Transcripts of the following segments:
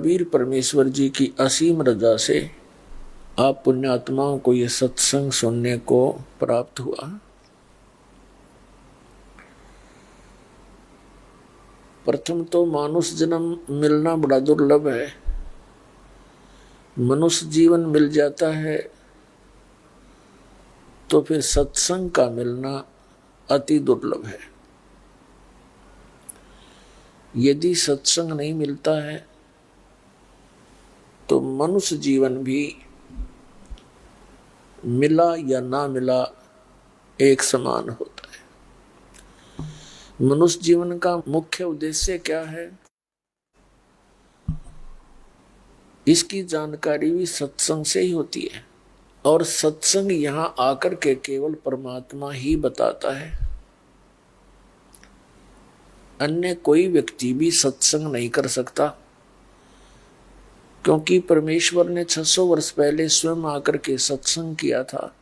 कबीर परमेश्वर जी की असीम रजा से आप पुण्यात्माओं को ये सत्संग सुनने को प्राप्त हुआ। प्रथम तो मानुष जन्म मिलना बड़ा दुर्लभ है। मनुष्य जीवन मिल जाता है तो फिर सत्संग का मिलना अति दुर्लभ है। यदि सत्संग नहीं मिलता है तो मनुष्य जीवन भी मिला या ना मिला एक समान होता है। मनुष्य जीवन का मुख्य उद्देश्य क्या है, इसकी जानकारी भी सत्संग से ही होती है। और सत्संग यहाँ आकर के केवल परमात्मा ही बताता है। अन्य कोई व्यक्ति भी सत्संग नहीं कर सकता, क्योंकि परमेश्वर ने 600 वर्ष पहले स्वयं आकर के सत्संग किया था।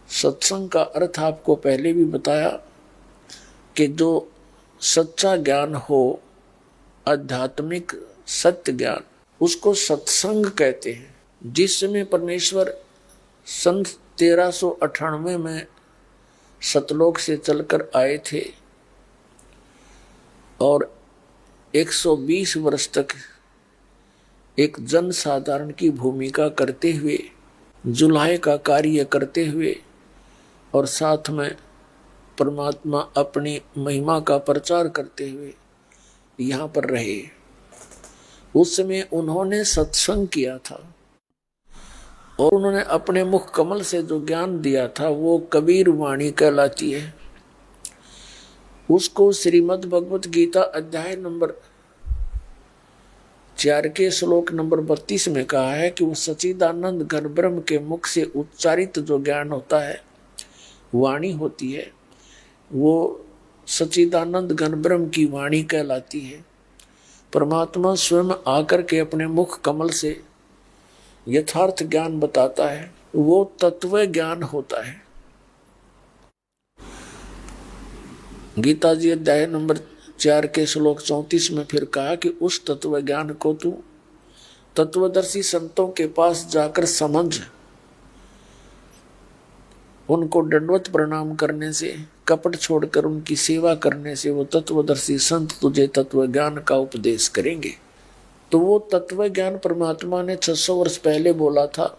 सत्संग का अर्थ आपको पहले भी बताया कि जो सच्चा ज्ञान हो, आध्यात्मिक सत्य ज्ञान, उसको सत्संग कहते हैं। जिस समय परमेश्वर सन 1398 में सतलोक से चलकर आए थे और 120 वर्ष तक एक जन साधारण की भूमिका करते हुए, जुलाहे का कार्य करते हुए और साथ में परमात्मा अपनी महिमा का प्रचार करते हुए यहाँ पर रहे, उस समय उन्होंने सत्संग किया था और उन्होंने अपने मुख कमल से जो ज्ञान दिया था वो कबीर वाणी कहलाती है। उसको श्रीमद् भगवत गीता अध्याय नंबर 4 के श्लोक नंबर 32 में कहा है कि वो सच्चिदानंद घन ब्रह्म के मुख से उच्चारित जो ज्ञान होता है, वाणी होती है, वो सच्चिदानंद घन ब्रह्म की वाणी कहलाती है। परमात्मा स्वयं आकर के अपने मुख कमल से यथार्थ ज्ञान बताता है, वो तत्व ज्ञान होता है। गीता जी अध्याय नंबर 4 के श्लोक 34 में फिर कहा कि उस तत्व ज्ञान को तू तत्वदर्शी संतों के पास जाकर समझ। उनको दंडवत प्रणाम करने से, कपट छोड़कर उनकी सेवा करने से वो तत्वदर्शी संत तुझे तत्व ज्ञान का उपदेश करेंगे। तो वो तत्व ज्ञान परमात्मा ने 600 वर्ष पहले बोला था।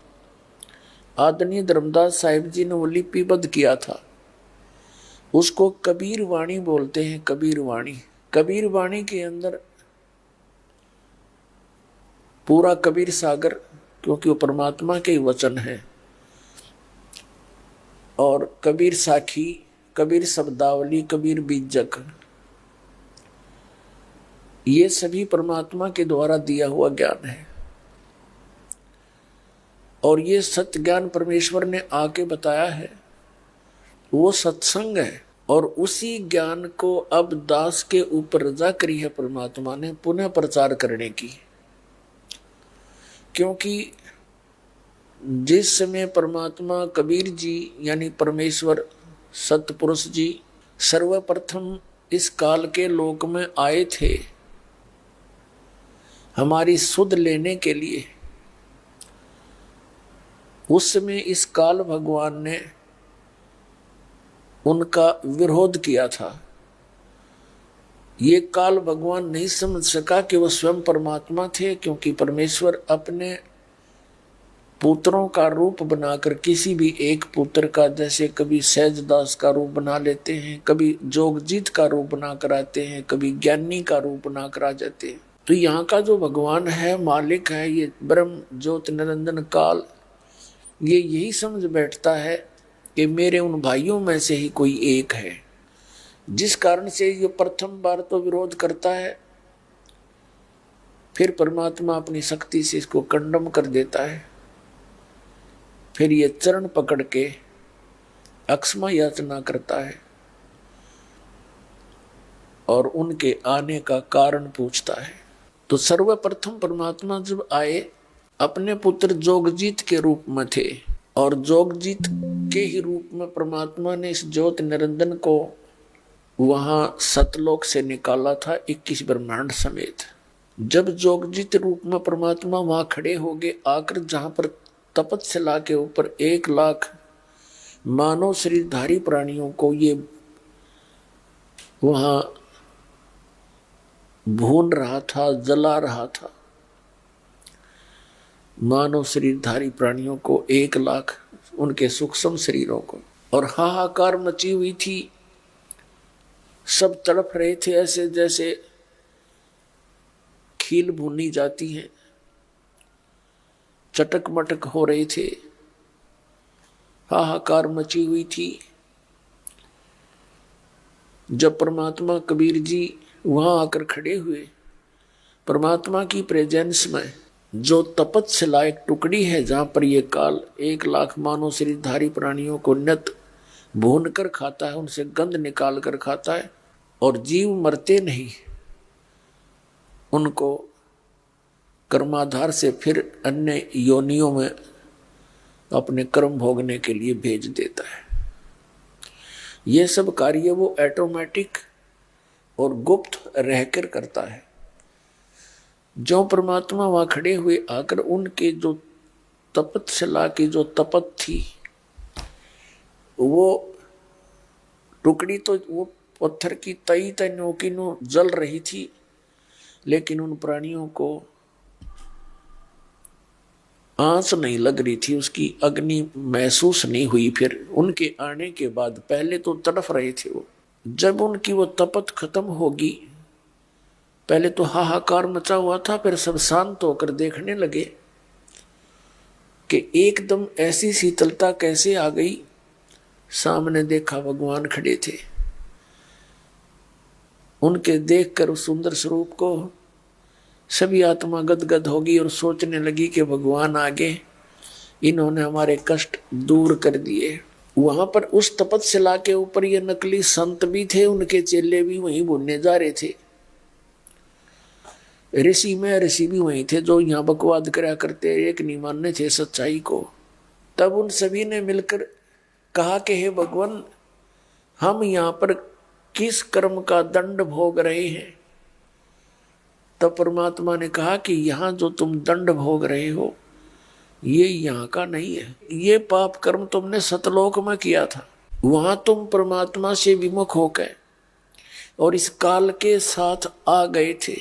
आदरणीय धर्मदास साहिब जी ने वो लिपिबद्ध किया था। उसको कबीर वाणी बोलते हैं। कबीर वाणी, कबीर वाणी के अंदर पूरा कबीर सागर, क्योंकि वो परमात्मा के वचन है, और कबीर साखी, कबीर शब्दावली, कबीर बीजक, ये सभी परमात्मा के द्वारा दिया हुआ ज्ञान है। और ये सत्य ज्ञान परमेश्वर ने आके बताया है, वो सत्संग है। और उसी ज्ञान को अब दास के ऊपर रजा करी है परमात्मा ने पुनः प्रचार करने की। क्योंकि जिस समय परमात्मा कबीर जी यानी परमेश्वर सतपुरुष जी सर्वप्रथम इस काल के लोक में आए थे हमारी सुध लेने के लिए, उस समय इस काल भगवान ने उनका विरोध किया था। ये काल भगवान नहीं समझ सका कि वो स्वयं परमात्मा थे, क्योंकि परमेश्वर अपने पुत्रों का रूप बनाकर किसी भी एक पुत्र का, जैसे कभी सहजदास का रूप बना लेते हैं, कभी जोगजीत का रूप बनाकर आते हैं, कभी ज्ञानी का रूप बनाकर आ जाते हैं। तो यहाँ का जो भगवान है, मालिक है, ये ब्रह्म ज्योत निरंजन काल, ये यही समझ बैठता है कि मेरे उन भाइयों में से ही कोई एक है। जिस कारण से ये प्रथम बार तो विरोध करता है, फिर परमात्मा अपनी शक्ति से इसको कंडम कर देता है। फिर ये चरण पकड़ के अक्षमा याचना करता है और उनके आने का कारण पूछता है। तो सर्वप्रथम परमात्मा जब आए, अपने पुत्र जोगजीत के रूप में थे, और जोगजीत के ही रूप में परमात्मा ने इस ज्योत निरंजन को वहां सतलोक से निकाला था 21 ब्रह्मांड समेत। जब जोगजित रूप में परमात्मा वहां खड़े हो गए, आकर जहां पर तपस्या के ऊपर 1 लाख मानव शरीरधारी प्राणियों को ये वहां भून रहा था, जला रहा था, मानव शरीरधारी प्राणियों को 1 लाख, उनके सूक्ष्म शरीरों को, और हाहाकार मची हुई थी। सब तड़प रहे थे ऐसे जैसे खील भूनी जाती है, चटक मटक हो रहे थे, हाहाकार मची हुई थी। जब परमात्मा कबीर जी वहां आकर खड़े हुए, परमात्मा की प्रेजेंस में जो तपस्या एक टुकड़ी है जहां पर ये काल 1 लाख मानव शरीरधारी प्राणियों को नित भून कर खाता है, उनसे गंध निकाल कर खाता है, और जीव मरते नहीं, उनको कर्माधार से फिर अन्य योनियों में अपने कर्म भोगने के लिए भेज देता है। यह सब कार्य वो ऑटोमेटिक और गुप्त रहकर करता है। जो परमात्मा वहां खड़े हुए आकर उनके जो तपस्या की जो तपत थी, वो टुकड़ी तो वो पत्थर की तई तनों की नो जल रही थी, लेकिन उन प्राणियों को आंच नहीं लग रही थी, उसकी अग्नि महसूस नहीं हुई। फिर उनके आने के बाद पहले तो तड़फ रहे थे वो, जब उनकी वो तपत खत्म होगी, पहले तो हाहाकार मचा हुआ था, फिर सब शांत होकर देखने लगे कि एकदम ऐसी शीतलता कैसे आ गई। सामने देखा भगवान खड़े थे, उनके देखकर उस सुंदर स्वरूप को सभी आत्मा गदगद होगी और सोचने लगी कि भगवान आगे, इन्होंने हमारे कष्ट दूर कर दिए। वहां पर उस तपस्या के ऊपर ये नकली संत भी थे, उनके चेले भी वहीं भूनने जा रहे थे। ऋषि भी वहीं थे जो यहाँ बकवाद करा करते, एक नहीं मानने थे सच्चाई को। तब उन सभी ने मिलकर कहा कि हे भगवान, हम यहाँ पर किस कर्म का दंड भोग रहे हैं? तब परमात्मा ने कहा कि यहाँ जो तुम दंड भोग रहे हो, ये यहाँ का नहीं है, ये पाप कर्म तुमने सतलोक में किया था। वहां तुम परमात्मा से विमुख होकर और इस काल के साथ आ गए थे,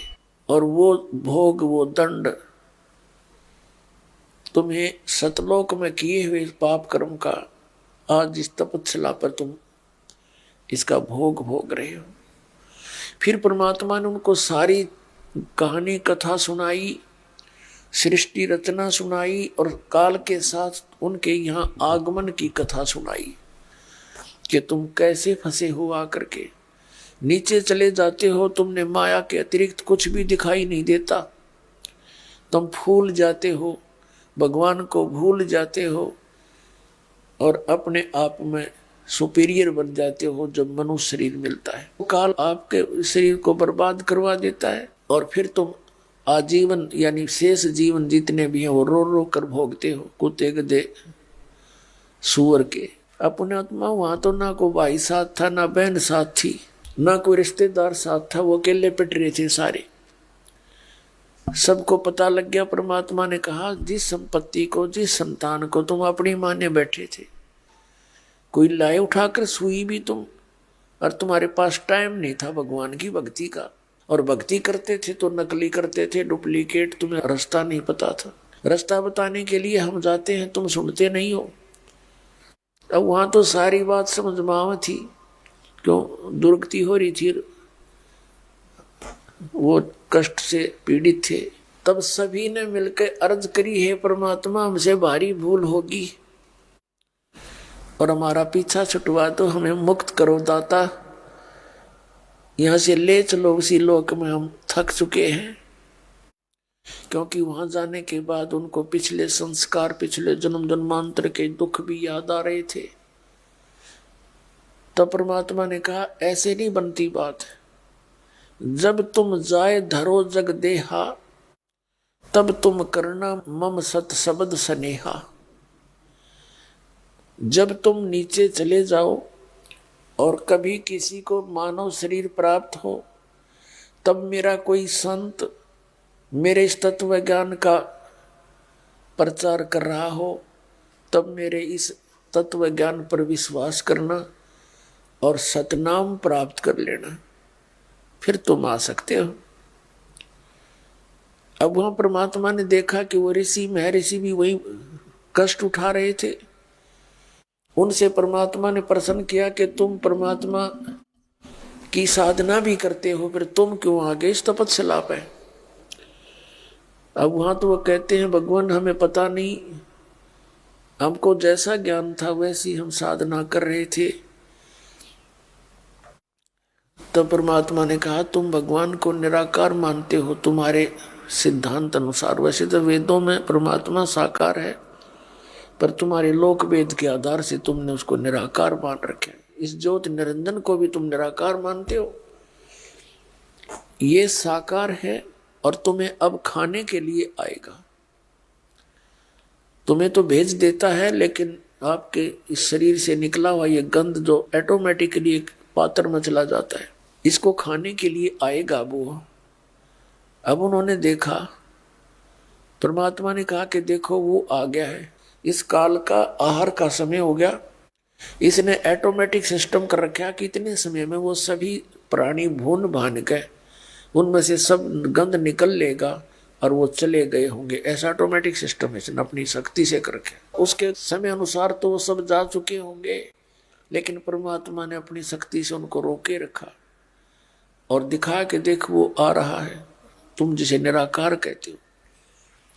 और वो भोग, वो दंड तुम्हें सतलोक में किए हुए पाप कर्म का आज इस तपस्या पर तुम इसका भोग भोग रहे हो। फिर परमात्मा ने उनको सारी कहानी कथा सुनाई, सृष्टि रचना सुनाई, और काल के साथ उनके यहाँ आगमन की कथा सुनाई कि तुम कैसे फंसे हो आकर के, नीचे चले जाते हो, तुमने माया के अतिरिक्त कुछ भी दिखाई नहीं देता, तुम फूल जाते हो, भगवान को भूल जाते हो, और अपने आप में सुपीरियर बन जाते हो जब मनुष्य शरीर मिलता है। वो काल आपके शरीर को बर्बाद करवा देता है, और फिर तुम आजीवन यानी शेष जीवन जितने भी हैं वो रो रो कर भोगते हो, कुत्ते गधे सुअर के। अपने आत्मा वहां तो ना कोई भाई साथ था, ना बहन साथ थी, ना कोई रिश्तेदार साथ था, वो अकेले पिट रहे थे सारे। सबको पता लग गया। परमात्मा ने कहा, जिस संपत्ति को, जिस संतान को तुम अपनी माने बैठे थे, कोई लाए उठाकर सुई भी तुम, और तुम्हारे पास टाइम नहीं था भगवान की भक्ति का, और भक्ति करते थे तो नकली करते थे, डुप्लीकेट। तुम्हें रास्ता नहीं पता था, रास्ता बताने के लिए हम जाते हैं, तुम सुनते नहीं हो। अब वहां तो सारी बात समझ में आवा थी, क्यों दुर्गति हो रही थी, वो कष्ट से पीड़ित थे। तब सभी ने मिलकर अर्ज करी, है परमात्मा, हमसे भारी भूल होगी और हमारा पीछा छुटवा दो, हमें मुक्त करो दाता, यहां से ले चलो उसी लोक में, हम थक चुके हैं। क्योंकि वहां जाने के बाद उनको पिछले संस्कार, पिछले जन्म जन्मांतर के दुख भी याद आ रहे थे। तब परमात्मा ने कहा, ऐसे नहीं बनती बात, जब तुम जाए धरो जग देहा, तब तुम करना मम सत शब्द स्नेहा। जब तुम नीचे चले जाओ और कभी किसी को मानव शरीर प्राप्त हो, तब मेरा कोई संत मेरे इस तत्व ज्ञान का प्रचार कर रहा हो, तब मेरे इस तत्व ज्ञान पर विश्वास करना और सतनाम प्राप्त कर लेना, फिर तुम आ सकते हो। अब वहां परमात्मा ने देखा कि वो ऋषि महर्षि भी वही कष्ट उठा रहे थे। उनसे परमात्मा ने प्रश्न किया कि तुम परमात्मा की साधना भी करते हो, फिर तुम क्यों आगे इस तपस्या पे। अब वहां तो वो कहते हैं भगवान हमें पता नहीं, हमको जैसा ज्ञान था वैसी हम साधना कर रहे थे। तब परमात्मा ने कहा तुम भगवान को निराकार मानते हो, तुम्हारे सिद्धांत अनुसार। वैसे तो वेदों में परमात्मा साकार है, पर तुम्हारे लोक वेद के आधार से तुमने उसको निराकार मान रखे। इस ज्योत निरंजन को भी तुम निराकार मानते हो, ये साकार है और तुम्हें अब खाने के लिए आएगा। तुम्हें तो भेज देता है, लेकिन आपके इस शरीर से निकला हुआ ये गंध जो ऑटोमेटिकली एक पात्र में चला जाता है, इसको खाने के लिए आएगा वो। अब उन्होंने देखा, परमात्मा ने कहा कि देखो वो आ गया है, इस काल का आहार का समय हो गया। इसने ऑटोमेटिक सिस्टम कर रखा कि इतने समय में वो सभी प्राणी भून भान गए, उनमें से सब गंध निकल लेगा और वो चले गए होंगे। ऐसा ऑटोमेटिक सिस्टम इसने अपनी शक्ति से कर रखा। उसके समय अनुसार तो वो सब जा चुके होंगे, लेकिन परमात्मा ने अपनी शक्ति से उनको रोके रखा और दिखाया कि देख वो आ रहा है, तुम जिसे निराकार कहते हो।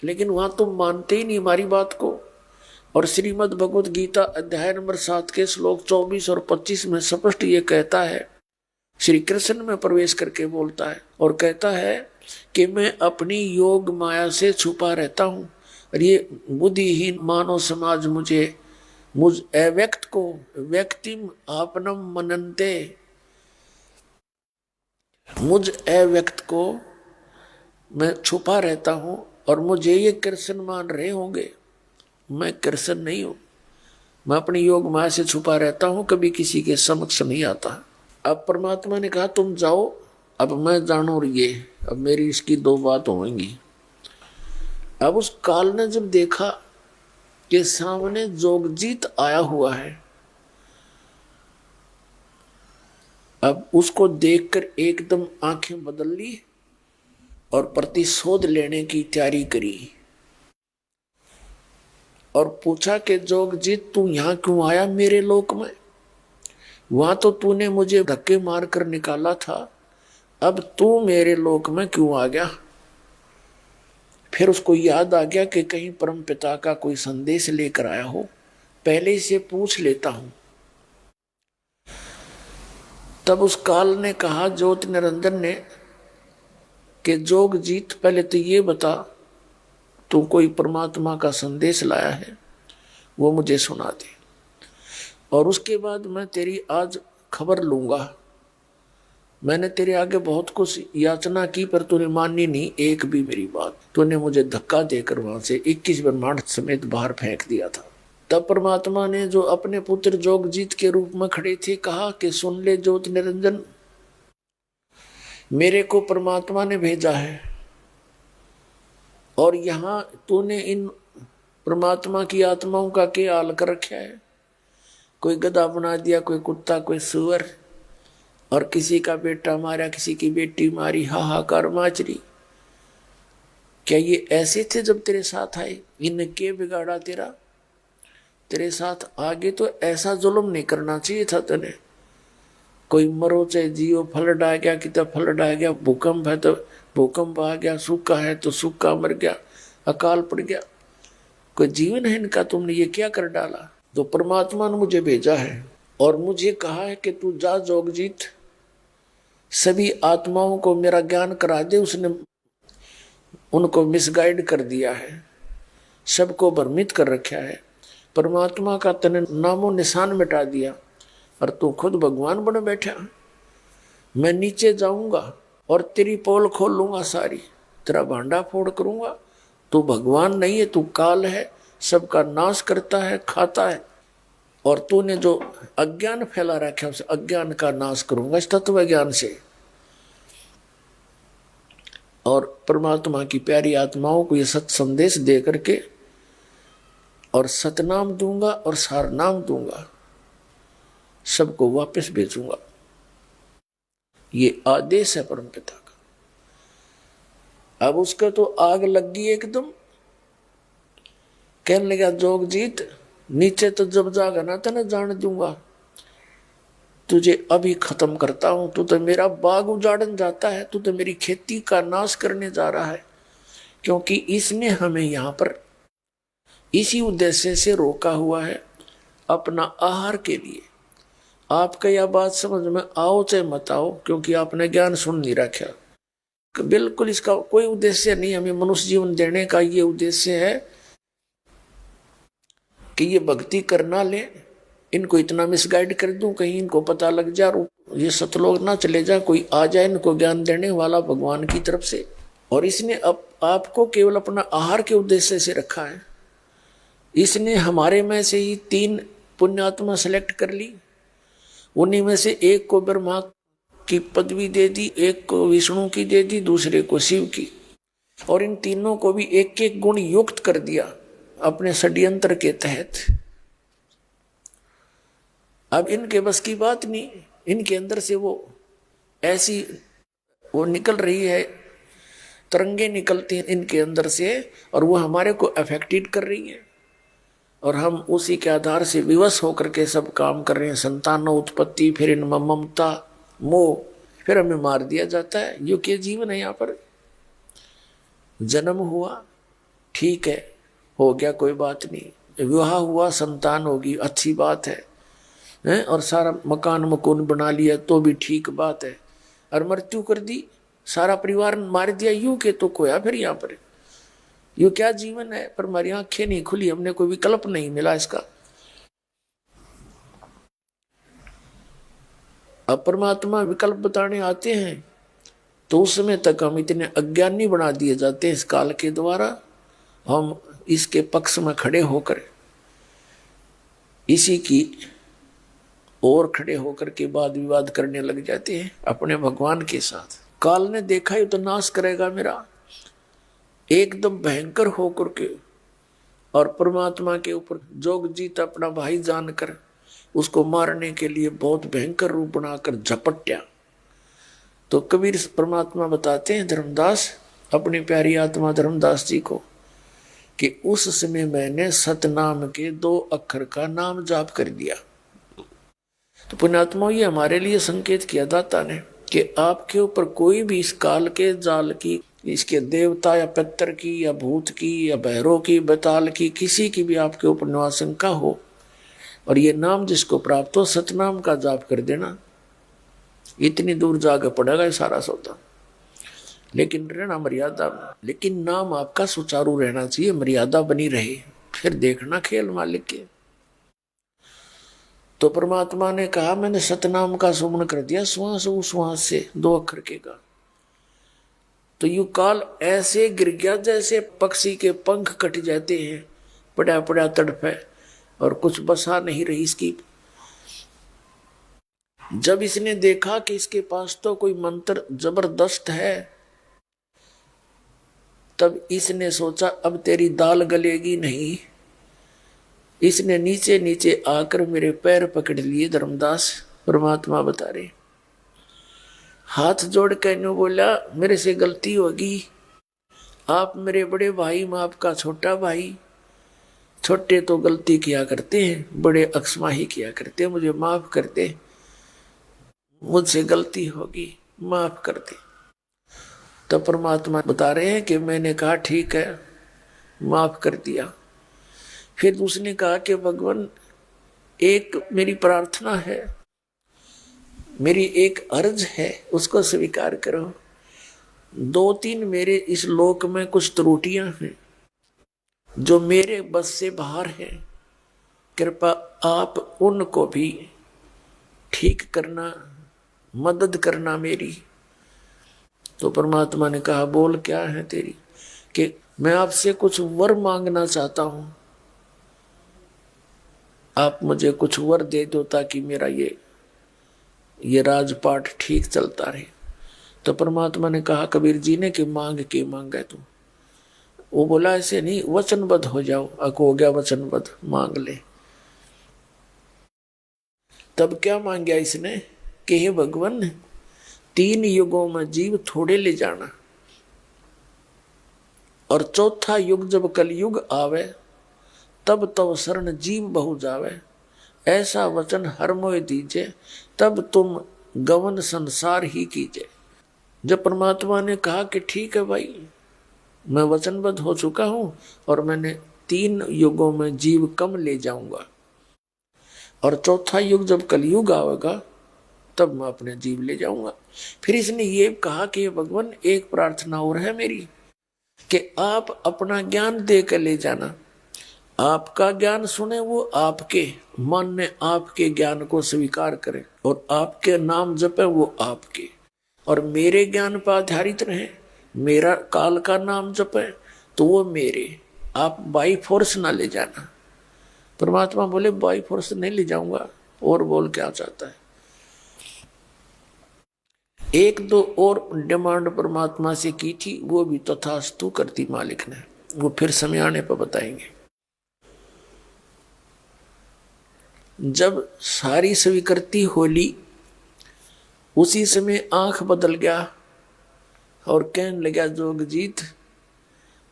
लेकिन वहां तुम मानते ही नहीं हमारी बात को। और श्रीमद् भगवत गीता अध्याय नंबर 7 के श्लोक 24 और 25 में स्पष्ट ये कहता है, श्री कृष्ण में प्रवेश करके बोलता है और कहता है कि मैं अपनी योग माया से छुपा रहता हूं और ये बुद्धिहीन मानव समाज मुझ अव्यक्त को व्यक्तिम आपनम मनन्ते, मुझ अव्यक्त को मैं छुपा रहता हूं और मुझे ये कृष्ण मान रहे होंगे। मैं कृष्ण नहीं हूं, मैं अपनी योग माया से छुपा रहता हूं, कभी किसी के समक्ष नहीं आता। अब परमात्मा ने कहा तुम जाओ, अब मैं जानू ये, अब मेरी इसकी दो बात होंगी। अब उस काल ने जब देखा कि सामने जोगजीत आया हुआ है, अब उसको देखकर एकदम आंखें बदल ली और प्रतिशोध लेने की तैयारी करी और पूछा कि जोगजीत तू यहां क्यों आया मेरे लोक में? वहां तो तूने मुझे धक्के मार कर निकाला था, अब तू मेरे लोक में क्यों आ गया? फिर उसको याद आ गया कि कहीं परम पिता का कोई संदेश लेकर आया हो, पहले से पूछ लेता हूं। तब उस काल ने कहा ज्योति निरंजन ने कि जोगजीत पहले तो ये बता, तू कोई परमात्मा का संदेश लाया है वो मुझे सुना दे, और उसके बाद मैं तेरी आज खबर लूंगा। मैंने तेरे आगे बहुत कुछ याचना की पर तूने मानी नहीं एक भी मेरी बात। तूने मुझे धक्का देकर वहां से 21 ब्रह्मांड समेत बाहर फेंक दिया था। तब परमात्मा ने जो अपने पुत्र जोगजीत के रूप में खड़े थे कहा कि सुन ले ज्योति निरंजन, मेरे को परमात्मा ने भेजा है और यहाँ तूने इन परमात्मा की आत्माओं का क्या हाल कर रखा है। कोई गधा बना दिया, कोई कुत्ता, कोई सुअर, और किसी का बेटा मारा, किसी की बेटी मारी, हाहाकार माचरी। क्या ये ऐसे थे जब तेरे साथ आए? इनने के बिगाड़ा तेरा? तेरे साथ आगे तो ऐसा जुल्म नहीं करना चाहिए था तने। कोई मरो चाहे जियो, फ्लड आ गया कितना फ्लड आ गया, भूकंप है तो भूकंप आ गया, सूखा है तो सूखा मर गया, अकाल पड़ गया। कोई जीवन है इनका? तुमने ये क्या कर डाला? तो परमात्मा ने मुझे भेजा है और मुझे कहा है कि तू जा जोगजीत, सभी आत्माओं को मेरा ज्ञान करा दे। उसने उनको मिसगाइड कर दिया है, सबको भ्रमित कर रखा है, परमात्मा का तने नामो निशान मिटा दिया और तू खुद भगवान बन बैठा। मैं नीचे जाऊंगा और तेरी पोल खोल लूंगा सारी, तेरा भांडा फोड़ करूंगा। तू भगवान नहीं है, तू काल है, सबका नाश करता है, खाता है। और तूने जो अज्ञान फैला रखा है उस अज्ञान का नाश करूंगा इस तत्व ज्ञान से। और परमात्मा की प्यारी आत्माओं को ये सत संदेश दे करके और सतनाम दूंगा और सार नाम दूंगा, सबको वापस भेजूंगा। ये आदेश है परमपिता का। अब उसका तो आग लग गई एकदम, कहने लगा जोगजीत नीचे तो जब जागा ना तो न जान दूंगा, तुझे अभी खत्म करता हूं। तू तो मेरा बाग उजाड़न जाता है, तू तो मेरी खेती का नाश करने जा रहा है। क्योंकि इसने हमें यहां पर इसी उद्देश्य से रोका हुआ है, अपना आहार के लिए। आपका यह बात समझ में आओ चाहे मत आओ, क्योंकि आपने ज्ञान सुन नहीं रखा। बिल्कुल इसका कोई उद्देश्य नहीं, हमें मनुष्य जीवन देने का ये उद्देश्य है कि ये भक्ति करना ले, इनको इतना मिसगाइड कर दूं कहीं इनको पता लग जा, ये सतलोक ना चले जा, कोई आ जाए इनको ज्ञान देने वाला भगवान की तरफ से। और इसने अब आपको केवल अपना आहार के उद्देश्य से रखा है। इसने हमारे में से ही 3 पुण्यात्मा सेलेक्ट कर ली, उन्हीं में से एक को ब्रह्मा की पदवी दे दी, एक को विष्णु की दे दी, दूसरे को शिव की। और इन तीनों को भी एक एक गुण युक्त कर दिया अपने षड्यंत्र के तहत। अब इनके बस की बात नहीं, इनके अंदर से वो ऐसी वो निकल रही है, तरंगे निकलती हैं इनके अंदर से, और वो हमारे को अफेक्टेड कर रही है। और हम उसी के आधार से विवश होकर के सब काम कर रहे हैं। संतान उत्पत्ति, फिर इनमें ममता मोह, फिर हमें मार दिया जाता है। यो क्या जीवन है? यहाँ पर जन्म हुआ ठीक है, हो गया कोई बात नहीं, विवाह हुआ संतान होगी अच्छी बात है, और सारा मकान मकून बना लिया तो भी ठीक बात है। और मृत्यु कर दी, सारा परिवार मार दिया, यूं के तो खोया फिर यहाँ पर। यो क्या जीवन है? पर हमारी आंखें नहीं खुली, हमने कोई विकल्प नहीं मिला इसका। अब परमात्मा विकल्प बताने आते हैं तो उस समय तक हम इतने अज्ञानी बना दिए जाते हैं इस काल के द्वारा। हम इसके पक्ष में खड़े होकर इसी की ओर खड़े होकर के वाद विवाद करने लग जाते हैं अपने भगवान के साथ। काल ने देखा ही तो नाश करेगा मेरा, एकदम भयंकर होकर के, और परमात्मा के ऊपर जोगजीत अपना भाई जानकर उसको मारने के लिए बहुत भयंकर रूप बनाकर झपट्या। तो कबीर परमात्मा बताते हैं धर्मदास अपनी प्यारी आत्मा धर्मदास जी को कि उस समय मैंने सतनाम के 2 अक्षर का नाम जाप कर दिया। तो पुण्यात्मा ये हमारे लिए संकेत किया दाता ने कि आपके ऊपर कोई भी इस काल के जाल की, इसके देवता या पितर की या भूत की या भैरव की बताल की, किसी की भी आपके ऊपर निवासंका हो, और ये नाम जिसको प्राप्त हो सतनाम का जाप कर देना, इतनी दूर जाकर पड़ेगा ये सारा सौदा। लेकिन रहना मर्यादा में, लेकिन नाम आपका सुचारू रहना चाहिए, मर्यादा बनी रहे, फिर देखना खेल मालिक के। तो परमात्मा ने कहा मैंने सतनाम का सुमन कर दिया श्वास उश्वास से 2 अक्षर के का। तो यू काल ऐसे गिर गया जैसे पक्षी के पंख कट जाते हैं, पड़ा पड़ा तड़पे और कुछ बसा नहीं रही इसकी। जब इसने देखा कि इसके पास तो कोई मंत्र जबरदस्त है, तब इसने सोचा अब तेरी दाल गलेगी नहीं। इसने नीचे नीचे आकर मेरे पैर पकड़ लिए। धर्मदास परमात्मा बता रहे, हाथ जोड़ के नो बोला मेरे से गलती होगी, आप मेरे बड़े भाई, मैं आपका छोटा भाई, छोटे तो गलती किया करते हैं, बड़े अक्समाही किया करते हैं, मुझे माफ कर दे, मुझसे गलती होगी, माफ कर दे। तो परमात्मा बता रहे हैं कि मैंने कहा ठीक है, माफ कर दिया। फिर उसने कहा कि भगवान एक मेरी प्रार्थना है, मेरी एक अर्ज है, उसको स्वीकार करो। 2-3 मेरे इस लोक में कुछ त्रुटियां हैं जो मेरे बस से बाहर हैं, कृपा आप उनको भी ठीक करना, मदद करना मेरी। तो परमात्मा ने कहा बोल क्या है तेरी? कि मैं आपसे कुछ वर मांगना चाहता हूं। आप मुझे कुछ वर दे दो ताकि मेरा ये राजपाट ठीक चलता रहे। तो परमात्मा ने कहा कबीर जी ने कि मांग के मांगा तू। वो बोला ऐसे नहीं, वचनबद्ध हो जाओ। हो गया वचनबद्ध, मांग ले। तब क्या मांगा इसने कि हे भगवान, 3 युगों में जीव थोड़े ले जाना, और चौथा युग जब कलयुग आवे तब तब शरण जीव बहु जावे। ऐसा वचन हर मोह दीजे, तब तुम गवन संसार ही कीजिए। जब परमात्मा ने कहा कि ठीक है भाई, मैं वचनबद्ध हो चुका हूं और मैंने 3 युगों में जीव कम ले जाऊंगा, और चौथा युग जब कलयुग आएगा तब मैं अपने जीव ले जाऊंगा। फिर इसने ये कहा कि भगवान एक प्रार्थना और है मेरी कि आप अपना ज्ञान दे कर ले जाना। आपका ज्ञान सुने, वो आपके मन में आपके ज्ञान को स्वीकार करे और आपके नाम जपे वो आपके, और मेरे ज्ञान पर आधारित रहे, मेरा काल का नाम जपे तो वो मेरे। आप बाई फोर्स ना ले जाना। परमात्मा बोले बाई फोर्स नहीं ले जाऊंगा। और बोल क्या चाहता है? 1-2 और डिमांड परमात्मा से की थी, वो भी तथास्तु करती मालिक ने। वो फिर समय आने पर बताएंगे। जब सारी स्वीकृति होली, उसी समय आंख बदल गया और कहने लगा जोगजीत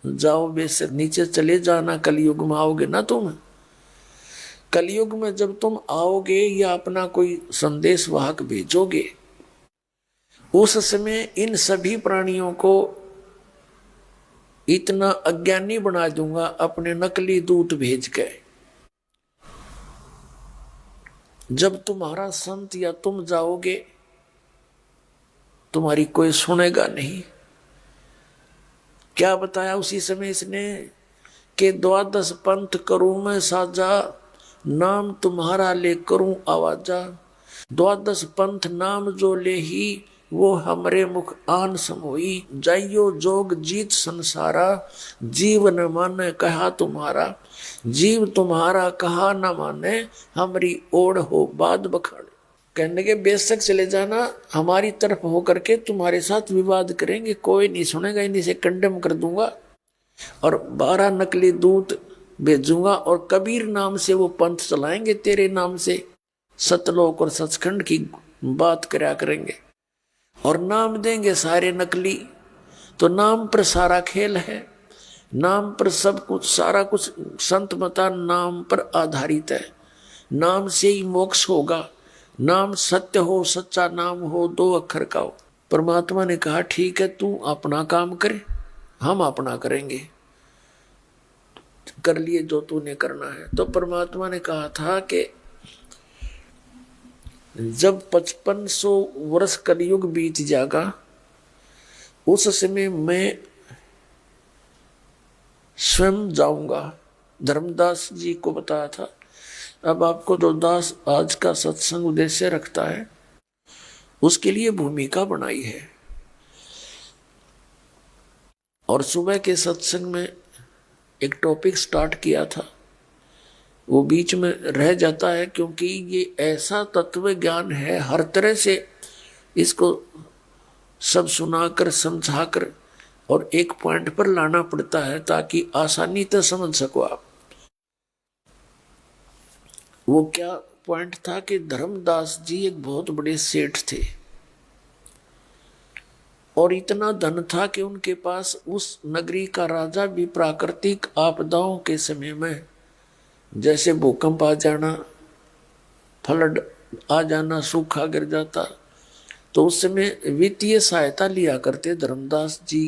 जाओ बेशक नीचे चले जाना, कलयुग में आओगे ना तुम। कलयुग में जब तुम आओगे या अपना कोई संदेश वाहक भेजोगे, उस समय इन सभी प्राणियों को इतना अज्ञानी बना दूंगा अपने नकली दूत भेज के। जब तुम्हारा संत या तुम जाओगे तुम्हारी कोई सुनेगा नहीं। क्या बताया उसी समय इसने कि 12 पंथ करूं मैं साजा, नाम तुम्हारा ले करूं आवाजा। 12 पंथ नाम जो ले ही, वो हमरे मुख आन समोई। जाइयो जोग जीत संसारा, जीव न माने कहा तुम्हारा। जीव तुम्हारा कहा न माने, हमारी ओढ़ हो बाद बखाड़े। कहने के बेशक चले जाना, हमारी तरफ होकर के तुम्हारे साथ विवाद करेंगे, कोई नहीं सुनेगा, इन्हीं से कंडेम कर दूंगा और 12 नकली दूत भेजूंगा और कबीर नाम से वो पंथ चलाएंगे, तेरे नाम से सतलोक और सचखंड की बात करा करेंगे और नाम देंगे सारे नकली। तो नाम पर सारा खेल है, नाम पर सब कुछ, सारा कुछ संत मता नाम पर आधारित है। नाम से ही मोक्ष होगा। नाम सत्य हो, सच्चा नाम हो, 2 अक्षर का हो। परमात्मा ने कहा ठीक है, तू अपना काम करे, हम अपना करेंगे, कर लिए जो तूने करना है। तो परमात्मा ने कहा था कि जब 5500 वर्ष कलयुग बीत जाएगा, उस समय मैं स्वयं जाऊंगा। धर्मदास जी को बताया था। अब आपको जो दास आज का सत्संग उद्देश्य रखता है, उसके लिए भूमिका बनाई है। और सुबह के सत्संग में एक टॉपिक स्टार्ट किया था, वो बीच में रह जाता है क्योंकि ये ऐसा तत्व ज्ञान है, हर तरह से इसको सब सुनाकर समझाकर और एक पॉइंट पर लाना पड़ता है ताकि आसानी से समझ सको आप। वो क्या पॉइंट था कि धर्मदास जी एक बहुत बड़े सेठ थे और इतना धन था कि उनके पास उस नगरी का राजा भी प्राकृतिक आपदाओं के समय में, जैसे भूकंप आ जाना, फ्लड आ जाना, सूखा गिर जाता, तो उस समय वित्तीय सहायता लिया करते धर्मदास जी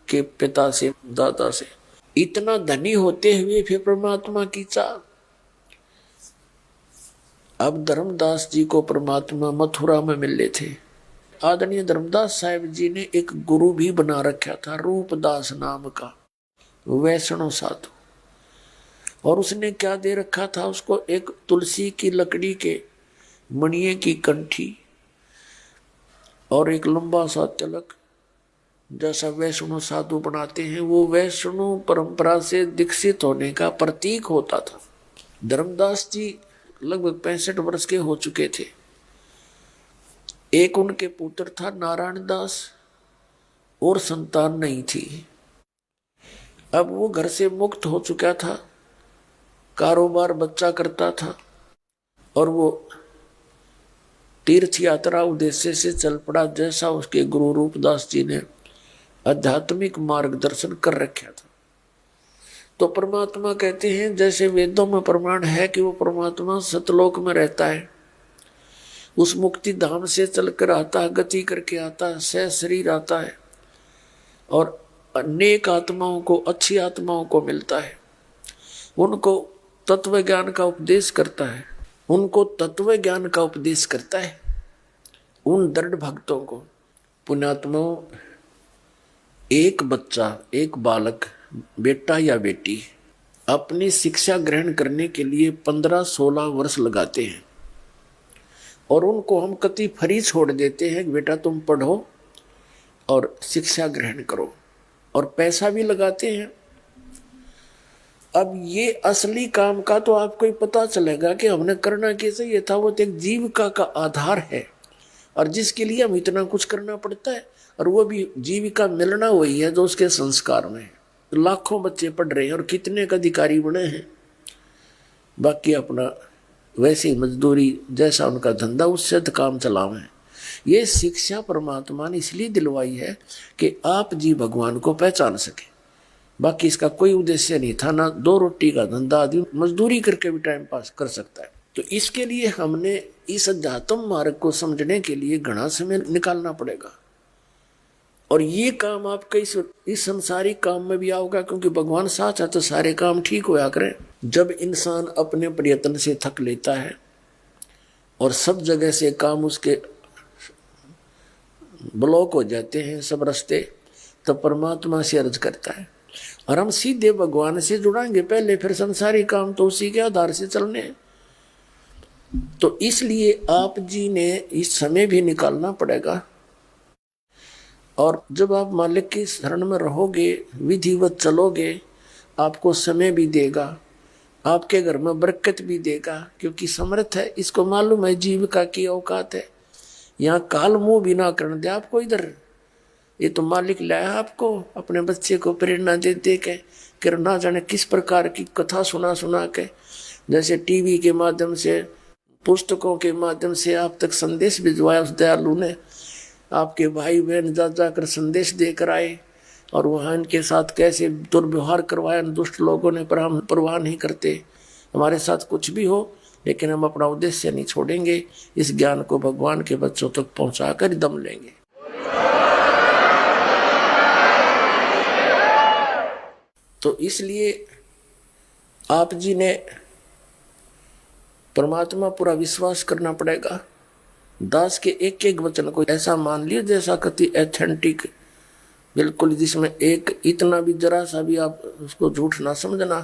के पिता से, दादा से। इतना धनी होते हुए फिर परमात्मा की चाह। अब धर्मदास जी को परमात्मा मथुरा में मिले थे। आदरणीय धर्मदास साहिब जी ने एक गुरु भी बना रखा था, रूपदास नाम का वैष्णव साधु। और उसने क्या दे रखा था उसको? एक तुलसी की लकड़ी के मणिये की कंठी और एक लंबा सा तिलक, जैसा वैष्णव साधु बनाते हैं, वो वैष्णव परंपरा से दीक्षित होने का प्रतीक होता था। धर्मदास जी लगभग 65 वर्ष के हो चुके थे। एक उनके पुत्र था नारायण दास और संतान नहीं थी। अब वो घर से मुक्त हो चुका था, कारोबार बच्चा करता था और वो तीर्थ यात्रा उद्देश्य से चल पड़ा, जैसा उसके गुरु रूपदास जी ने आध्यात्मिक मार्गदर्शन कर रखा था। तो परमात्मा कहते हैं, जैसे वेदों में प्रमाण है कि वो परमात्मा सतलोक में रहता है, उस मुक्ति धाम से चलकर आता है, गति करके आता है, सह शरीर आता है और अनेक आत्माओं को, अच्छी आत्माओं को मिलता है, उनको तत्व ज्ञान का उपदेश करता है, उनको तत्व ज्ञान का उपदेश करता है, उन दृढ़ भक्तों को। पुण्यात्माओं, एक बच्चा, एक बालक, बेटा या बेटी अपनी शिक्षा ग्रहण करने के लिए 15-16 वर्ष लगाते हैं और उनको हम कति फ्री छोड़ देते हैं कि बेटा तुम पढ़ो और शिक्षा ग्रहण करो, और पैसा भी लगाते हैं। अब ये असली काम का तो आपको ही पता चलेगा कि हमने करना कैसे ये था। वो तो एक जीविका का आधार है और जिसके लिए हम इतना कुछ करना पड़ता है, और वो भी जीविका मिलना वही है जो उसके संस्कार में है। लाखों बच्चे पढ़ रहे हैं और कितने का अधिकारी बने हैं, बाकी अपना वैसे ही मजदूरी जैसा उनका धंधा उससे तो काम चलावें। ये शिक्षा परमात्मा ने इसलिए दिलवाई है कि आप जी भगवान को पहचान सके, बाकी इसका कोई उद्देश्य नहीं था। ना 2 रोटी का धंधा, आदमी मजदूरी करके भी टाइम पास कर सकता है। तो इसके लिए हमने इस अध्यात्म मार्ग को समझने के लिए घना समय निकालना पड़ेगा, और ये काम आपका इस संसारिक काम में भी आओगा, क्योंकि भगवान साथ है तो सारे काम ठीक होया करें। जब इंसान अपने प्रयत्न से थक लेता है और सब जगह से काम उसके ब्लॉक हो जाते हैं, सब रास्ते, तब परमात्मा से अर्ज करता है और हम सीधे भगवान से जुड़ाएंगे पहले, फिर संसारी काम तो उसी के आधार से चलने हैं। तो इसलिए आप जी ने इस समय भी निकालना पड़ेगा, और जब आप मालिक की शरण में रहोगे, विधिवत चलोगे, आपको समय भी देगा, आपके घर में बरकत भी देगा, क्योंकि समर्थ है, इसको मालूम है जीविका की औकात है। यहाँ काल मुंह भी ना करने दे आपको इधर, ये तो मालिक लाया आपको अपने बच्चे को प्रेरणा दे दे के, कि ना जाने किस प्रकार की कथा सुना सुना के, जैसे टीवी के माध्यम से, पुस्तकों के माध्यम से आप तक संदेश भिजवाया उस दयालु ने। आपके भाई बहन जा जाकर संदेश देकर आए और वहाँ इनके साथ कैसे दुर्व्यवहार करवाया दुष्ट लोगों ने, पर हम परवाह नहीं करते। हमारे साथ कुछ भी हो, लेकिन हम अपना उद्देश्य नहीं छोड़ेंगे, इस ज्ञान को भगवान के बच्चों तक पहुँचाकर दम लेंगे। तो इसलिए आप जी ने परमात्मा पूरा विश्वास करना पड़ेगा। दास के एक एक वचन को ऐसा मान लिया जैसा कति एथेंटिक, बिल्कुल, जिसमें एक इतना भी जरा सा भी आप उसको झूठ ना समझना,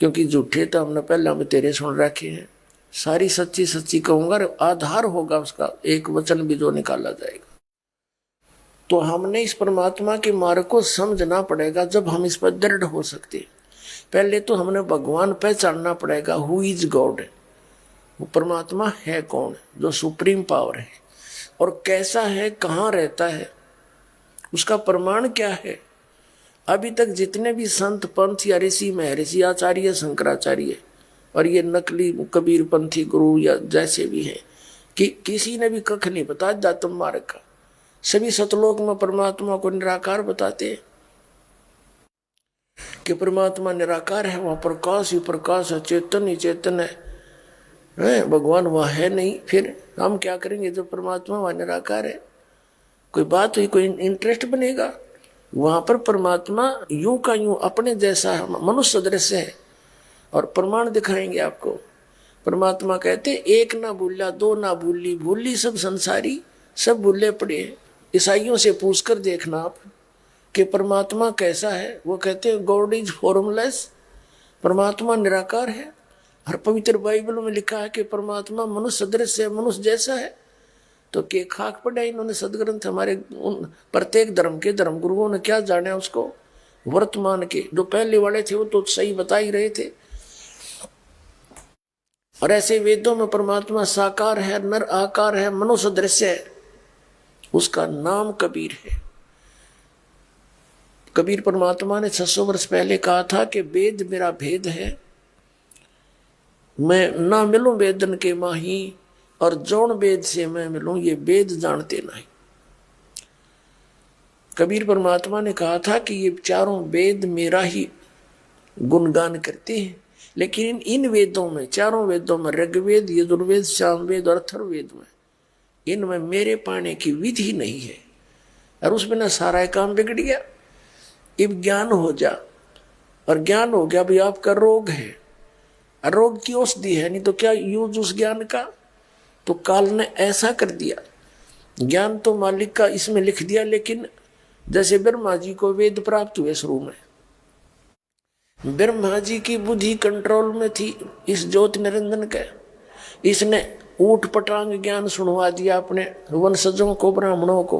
क्योंकि झूठे तो हमने पहले हम तेरे सुन रखे हैं। सारी सच्ची सच्ची कहूंगा, आधार होगा उसका एक वचन भी जो निकाला जाएगा। तो हमने इस परमात्मा के मार्ग को समझना पड़ेगा। जब हम इस पर दृढ़ हो सकते, पहले तो हमने भगवान पहचानना पड़ेगा। हु इज गॉड, वो परमात्मा है कौन, जो सुप्रीम पावर है, और कैसा है, कहाँ रहता है, उसका प्रमाण क्या है। अभी तक जितने भी संत पंथ या ऋषि महर्षि आचार्य शंकराचार्य और ये नकली कबीर पंथी गुरु या जैसे भी हैं, कि किसी ने भी कख नहीं बताया अध्यात्म मार्ग का। सभी सतलोक में परमात्मा को निराकार बताते हैं कि परमात्मा निराकार है, वहां प्रकाश ही प्रकाश है, चेतन ही चेतन है, भगवान वहाँ है नहीं। फिर हम क्या करेंगे जब परमात्मा वहाँ निराकार है? कोई बात हुई, कोई इंटरेस्ट बनेगा? वहाँ पर परमात्मा यूं का यूं अपने जैसा मनुष्य सदृश है, और प्रमाण दिखाएंगे आपको। परमात्मा कहते एक ना भूला, दो ना भूली, भूली सब संसारी, सब भूले पड़े। ईसाइयों से पूछकर देखना आप कि परमात्मा कैसा है। वो कहते हैं गॉड इज फॉर्मलेस, परमात्मा निराकार है। और पवित्र बाइबल में लिखा है कि परमात्मा मनुष्य सदृश है, मनुष्य जैसा है। तो के खाक पड़ा इन्होंने सदग्रंथ हमारे प्रत्येक धर्म के धर्म गुरुओं ने क्या जाना उसको। वर्तमान के जो पहले वाले थे वो तो सही बता ही रहे थे। और ऐसे वेदों में परमात्मा साकार है, नर आकार है, मनुष्य दृश्य है, उसका नाम कबीर है। कबीर परमात्मा ने 600 वर्ष पहले कहा था कि वेद मेरा भेद है, मैं ना मिलूं वेदन के माही, और जौन वेद से मैं मिलूं ये वेद जानते नहीं। कबीर परमात्मा ने कहा था कि ये चारों वेद मेरा ही गुणगान करते हैं, लेकिन इन वेदों में, चारों वेदों में, ऋग्वेद, यजुर्वेद, सामवेद और अथर्ववेद में, इनमें मेरे पाने की विधि नहीं है, और उसमें ना सारा काम बिगड़ गया। अब ज्ञान हो जा, और ज्ञान हो गया भाई आपका रोग है, और रोग की औषधि है, नहीं तो क्या यूज उस ज्ञान का। तो काल ने ऐसा कर दिया, ज्ञान तो मालिक का इसमें लिख दिया, लेकिन जैसे ब्रह्मा जी को वेद प्राप्त हुए शुरू में, ब्रह्मा जी की बुद्धि कंट्रोल में थी इस ज्योति निरंजन के, इसने ऊट पटांग ज्ञान सुनवा दिया अपने वंशजों को, ब्राह्मणों को।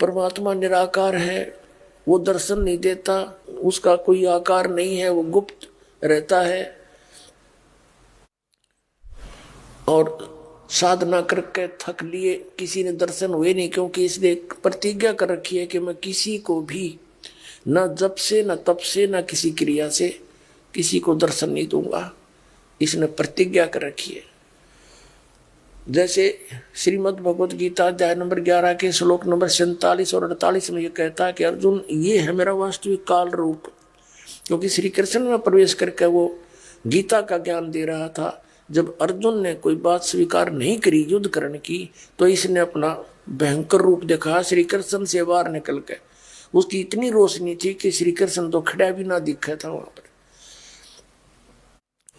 परमात्मा निराकार है, वो दर्शन नहीं देता, उसका कोई आकार नहीं है, वो गुप्त रहता है। और साधना करके थक लिए, किसी ने दर्शन हुए नहीं, क्योंकि इसने प्रतिज्ञा कर रखी है कि मैं किसी को भी न जप से, न तप से, न किसी क्रिया से किसी को दर्शन नहीं दूंगा, इसने प्रतिज्ञा कर रखी है। जैसे श्रीमद् भगवत गीता अध्याय नंबर 11 के श्लोक नंबर 47 और 48 में यह कहता है कि अर्जुन, ये है मेरा वास्तविक काल रूप। क्योंकि श्री कृष्ण में प्रवेश करके वो गीता का ज्ञान दे रहा था। जब अर्जुन ने कोई बात स्वीकार नहीं करी युद्ध करने की, तो इसने अपना भयंकर रूप देखा श्री कृष्ण से बाहर निकल के। उसकी इतनी रोशनी थी कि श्री कृष्ण तो खड़ा भी ना दिखा था वहां पर,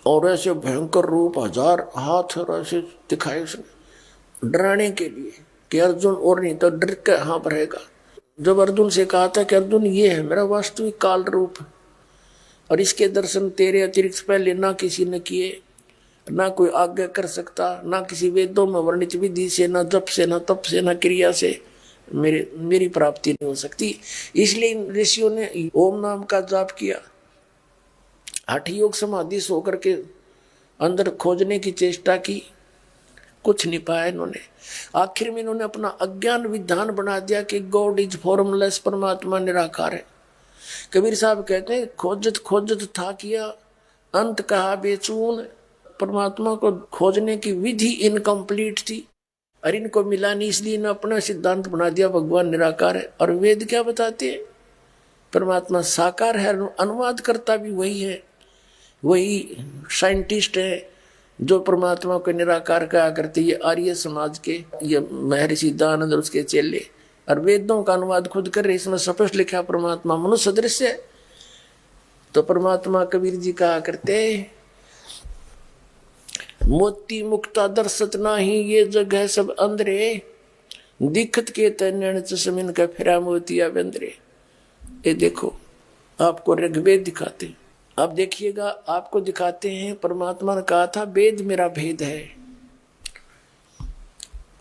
और ऐसे भयंकर रूप, 1000 हाथ और ऐसे दिखाए उसने डराने के लिए कि अर्जुन और नहीं तो डर के हाँ पर रहेगा। जब अर्जुन से कहा था कि अर्जुन, ये है मेरा वास्तविक काल रूप, और इसके दर्शन तेरे अतिरिक्त पहले ना किसी ने किए, ना कोई आज्ञा कर सकता, ना किसी वेदों में वर्णित विधि से, ना जप से, ना तप से, ना क्रिया से मेरी प्राप्ति नहीं हो सकती। इसलिए इन ऋषियों ने ओम नाम का जाप किया, हठ योग समाधि सो करके अंदर खोजने की चेष्टा की, कुछ नहीं पाया इन्होंने। आखिर में इन्होंने अपना अज्ञान विधान बना दिया कि गॉड इज फॉर्मलेस, परमात्मा निराकार है। कबीर साहब कहते हैं, खोजत खोजत था किया अंत कहा बेचून। परमात्मा को खोजने की विधि इनकम्प्लीट थी और इनको मिला नहीं, इसलिए इन्होंने अपना सिद्धांत बना दिया भगवान निराकार है। और वेद क्या बताते हैं? परमात्मा साकार है, अनुवाद करता भी वही है, वही साइंटिस्ट है जो परमात्मा को निराकार कहा करते। ये आर्य समाज के, ये महर्षि दयानंद और उसके चेले, और वेदों का अनुवाद खुद कर रहे। इसमें स्पष्ट लिखा परमात्मा मनुष्य सदृश है। तो परमात्मा कबीर जी कहा करते, मोती मुक्ता दर्शत नाही, ये जग है सब अंधरे, दिखत के तैन चश्मिन का फिरा मोतिया बंदरे। ये देखो, आपको ऋग्वेद दिखाते, अब देखिएगा आपको दिखाते हैं। परमात्मा ने कहा था वेद मेरा भेद है,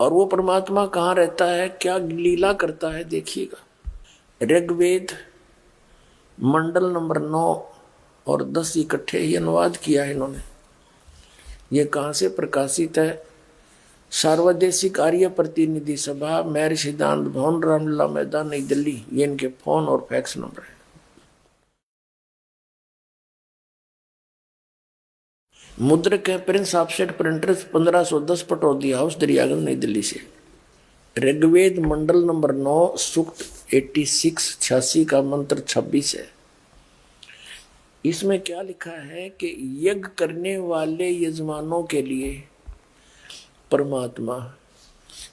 और वो परमात्मा कहाँ रहता है, क्या लीला करता है, देखिएगा। ऋग्वेद मंडल नंबर 9 और 10 इकट्ठे ही अनुवाद किया है इन्होंने। ये कहाँ से प्रकाशित है? सार्वदेशिक आर्य प्रतिनिधि सभा, महर्षि दयानंद भवन, रामलीला मैदान, नई दिल्ली। ये इनके फोन और फैक्स नंबर है। मुद्रक है Prince offset printers, 1510 Pataudi house, Daryaganj, नई दिल्ली से। ऋग्वेद मंडल नंबर 9 सूक्त 86 का मंत्र 26 है। इसमें क्या लिखा है कि यज्ञ करने वाले यजमानों के लिए परमात्मा,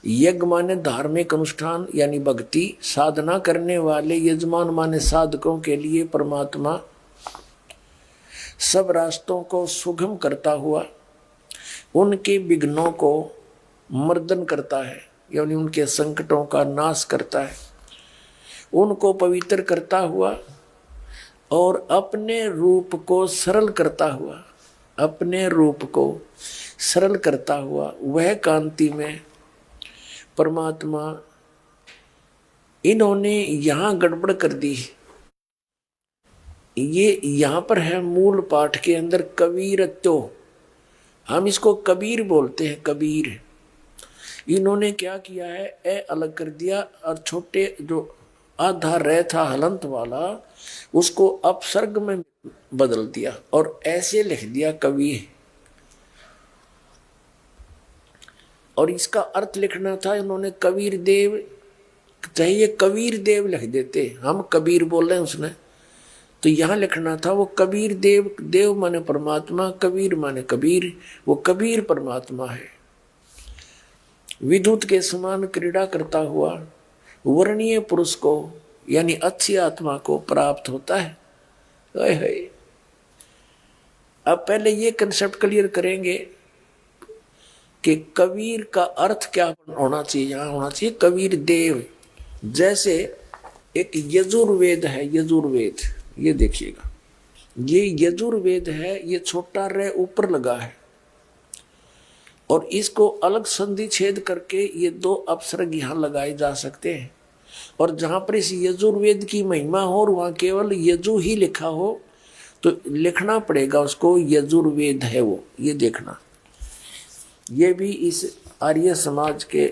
यज्ञ माने धार्मिक अनुष्ठान यानी भक्ति, साधना करने वाले यजमान माने साधकों के लिए परमात्मा सब रास्तों को सुगम करता हुआ उनके विघ्नों को मर्दन करता है, यानी उनके संकटों का नाश करता है, उनको पवित्र करता हुआ और अपने रूप को सरल करता हुआ, अपने रूप को सरल करता हुआ वह कांति में परमात्मा इन्होंने यहाँ गड़बड़ कर दी। ये यहाँ पर है मूल पाठ के अंदर कबीरत्व, हम इसको कबीर बोलते हैं, कबीर। इन्होंने क्या किया है, ए अलग कर दिया और छोटे जो आधा रे था हलंत वाला उसको अपसर्ग में बदल दिया और ऐसे लिख दिया कवि। और इसका अर्थ लिखना था, इन्होंने कबीर देव, चाहिए कबीर देव लिख देते, हम कबीर बोल रहे हैं उसने, तो यहां लिखना था वो कबीर देव, देव माने परमात्मा, कबीर माने कबीर, वो कबीर परमात्मा है। विद्युत के समान क्रीड़ा करता हुआ वर्णीय पुरुष को यानी अच्छी आत्मा को प्राप्त होता है। अब पहले ये कंसेप्ट क्लियर करेंगे कि कबीर का अर्थ क्या होना चाहिए। यहां होना चाहिए कबीर देव। जैसे एक यजुर्वेद है, यजुर्वेद, ये देखिएगा, ये यजुर्वेद है, ये छोटा रे ऊपर लगा है और इसको अलग संधि छेद करके ये दो अपसर्ग यहां लगाए जा सकते हैं। और जहां पर इस यजुर्वेद की महिमा हो और वहां केवल यजु ही लिखा हो तो लिखना पड़ेगा उसको यजुर्वेद है वो, ये देखना। ये भी इस आर्य समाज के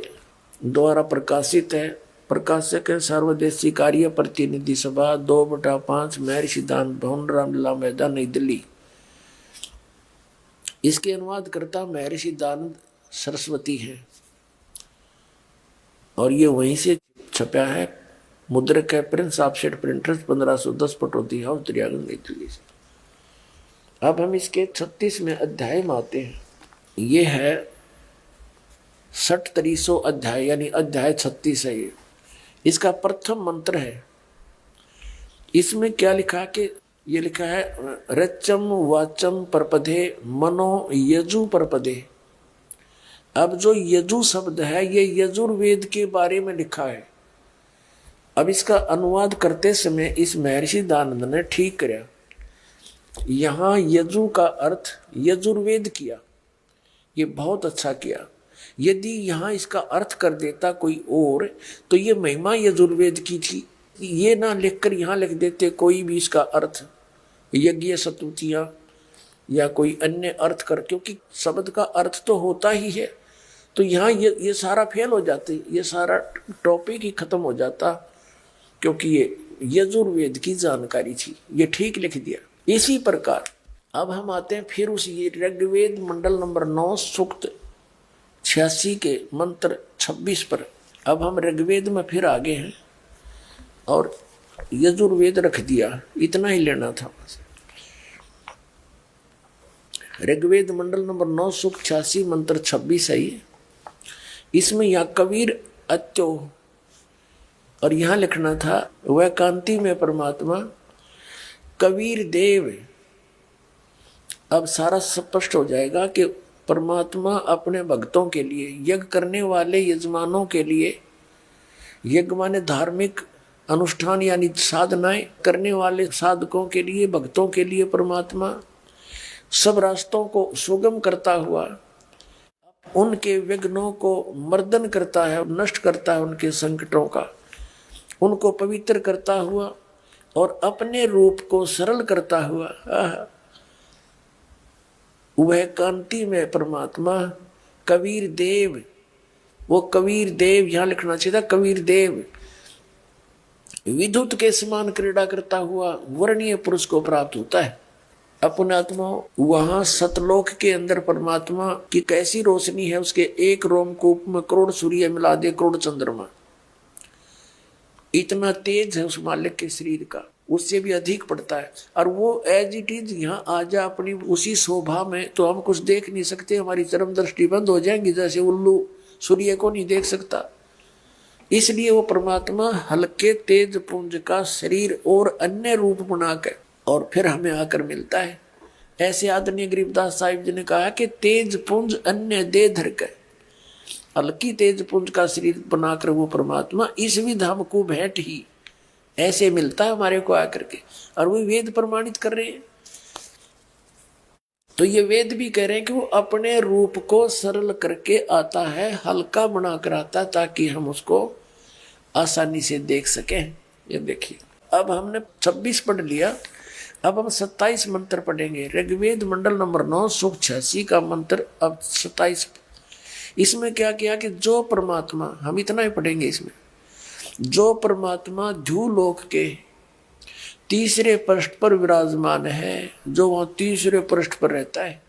द्वारा प्रकाशित है। प्रकाशक है सर्वदेशी आर्य प्रतिनिधि सभा 2/5 महर्षि दान भवन रामलीला मैदान नई दिल्ली। इसके अनुवाद करता महर्षि दानंद सरस्वती है और ये वहीं से छपा है। मुद्रक है Prince offset printers 1510 Pataudi house Daryaganj नई दिल्ली से। अब हम इसके 36वें अध्याय में आते हैं। ये है 6300 अध्याय यानी अध्याय 36 है। ये इसका प्रथम मंत्र है। इसमें क्या लिखा कि ये लिखा है रचम वाचम परपदे मनो यजु परपदे। अब जो यजु शब्द है ये यजुर्वेद के बारे में लिखा है। अब इसका अनुवाद करते समय इस महर्षि दानंद ने ठीक किया, यहां यजु का अर्थ यजुर्वेद किया, ये बहुत अच्छा किया। यदि यहां इसका अर्थ कर देता कोई और तो ये महिमा यजुर्वेद की थी, ये ना लिखकर यहां लिख देते कोई भी इसका अर्थ यज्ञ सतुतियां या कोई अन्य अर्थ कर, क्योंकि शब्द का अर्थ तो होता ही है। तो यहाँ ये सारा फेल हो जाते, ये सारा टॉपिक ही खत्म हो जाता, क्योंकि ये यजुर्वेद की जानकारी थी, ये ठीक लिख दिया। इसी प्रकार अब हम आते हैं फिर उस ये ऋग्वेद मंडल नंबर 9 सूक्त 86 के मंत्र 26 पर। अब हम ऋग्वेद में फिर आगे हैं और यजुर्वेद रख दिया, इतना ही लेना था। ऋग्वेद मंडल नंबर 9 सूक्त 86 मंत्र 26 है ये। इसमें यहाँ कबीर अत्यो और यहाँ लिखना था वह कांति में परमात्मा कबीर देव। अब सारा स्पष्ट हो जाएगा कि परमात्मा अपने भक्तों के लिए, यज्ञ करने वाले यजमानों के लिए, यज्ञ माने धार्मिक अनुष्ठान यानी साधनाएं करने वाले साधकों के लिए, भक्तों के लिए परमात्मा सब रास्तों को सुगम करता हुआ उनके विघ्नों को मर्दन करता है, नष्ट करता है उनके संकटों का, उनको पवित्र करता हुआ और अपने रूप को सरल करता हुआ वह कांति में परमात्मा कबीर देव। वो कबीर देव यहां लिखना चाहिए था कबीर देव। विद्युत के समान क्रीड़ा करता हुआ वर्णीय पुरुष को प्राप्त होता है। अपने आत्मा वहां सतलोक के अंदर परमात्मा की कैसी रोशनी है, उसके एक रोमकूप में करोड़ सूर्य मिला दे करोड़ चंद्रमा, इतना तेज है उस मालिक के शरीर का, उससे भी अधिक पड़ता है। और वो एज इट इज यहाँ आ जा अपनी उसी शोभा में, तो हम कुछ देख नहीं सकते, हमारी चरम दृष्टि बंद हो जाएंगी, जैसे उल्लू सूर्य को नहीं देख सकता। इसलिए वो परमात्मा हल्के तेज पुंज का शरीर और अन्य रूप बनाकर और फिर हमें आकर मिलता है। ऐसे आदरणीय गरीबदास साहिब जी ने कहा कि तेज पुंज अन्य दे धर कर, हल्की तेज पुंज का शरीर बनाकर वो परमात्मा इस विध हमको भेंट ही ऐसे मिलता है हमारे को आकर के। और वो वेद प्रमाणित कर रहे हैं। तो ये वेद भी कह रहे हैं कि वो अपने रूप को सरल करके आता है, हल्का बनाकर आता, ताकि हम उसको आसानी से देख सकें। ये देखिए अब हमने 26 पढ़ लिया। अब हम 27 मंत्र पढ़ेंगे। ऋग्वेद मंडल नंबर 9 सूक्त 86 का मंत्र अब 27। इसमें क्या किया कि जो परमात्मा, हम इतना ही पढ़ेंगे इसमें, जो परमात्मा ध्युलोक के तीसरे पृष्ठ पर विराजमान है, जो वहां तीसरे पृष्ठ पर रहता है।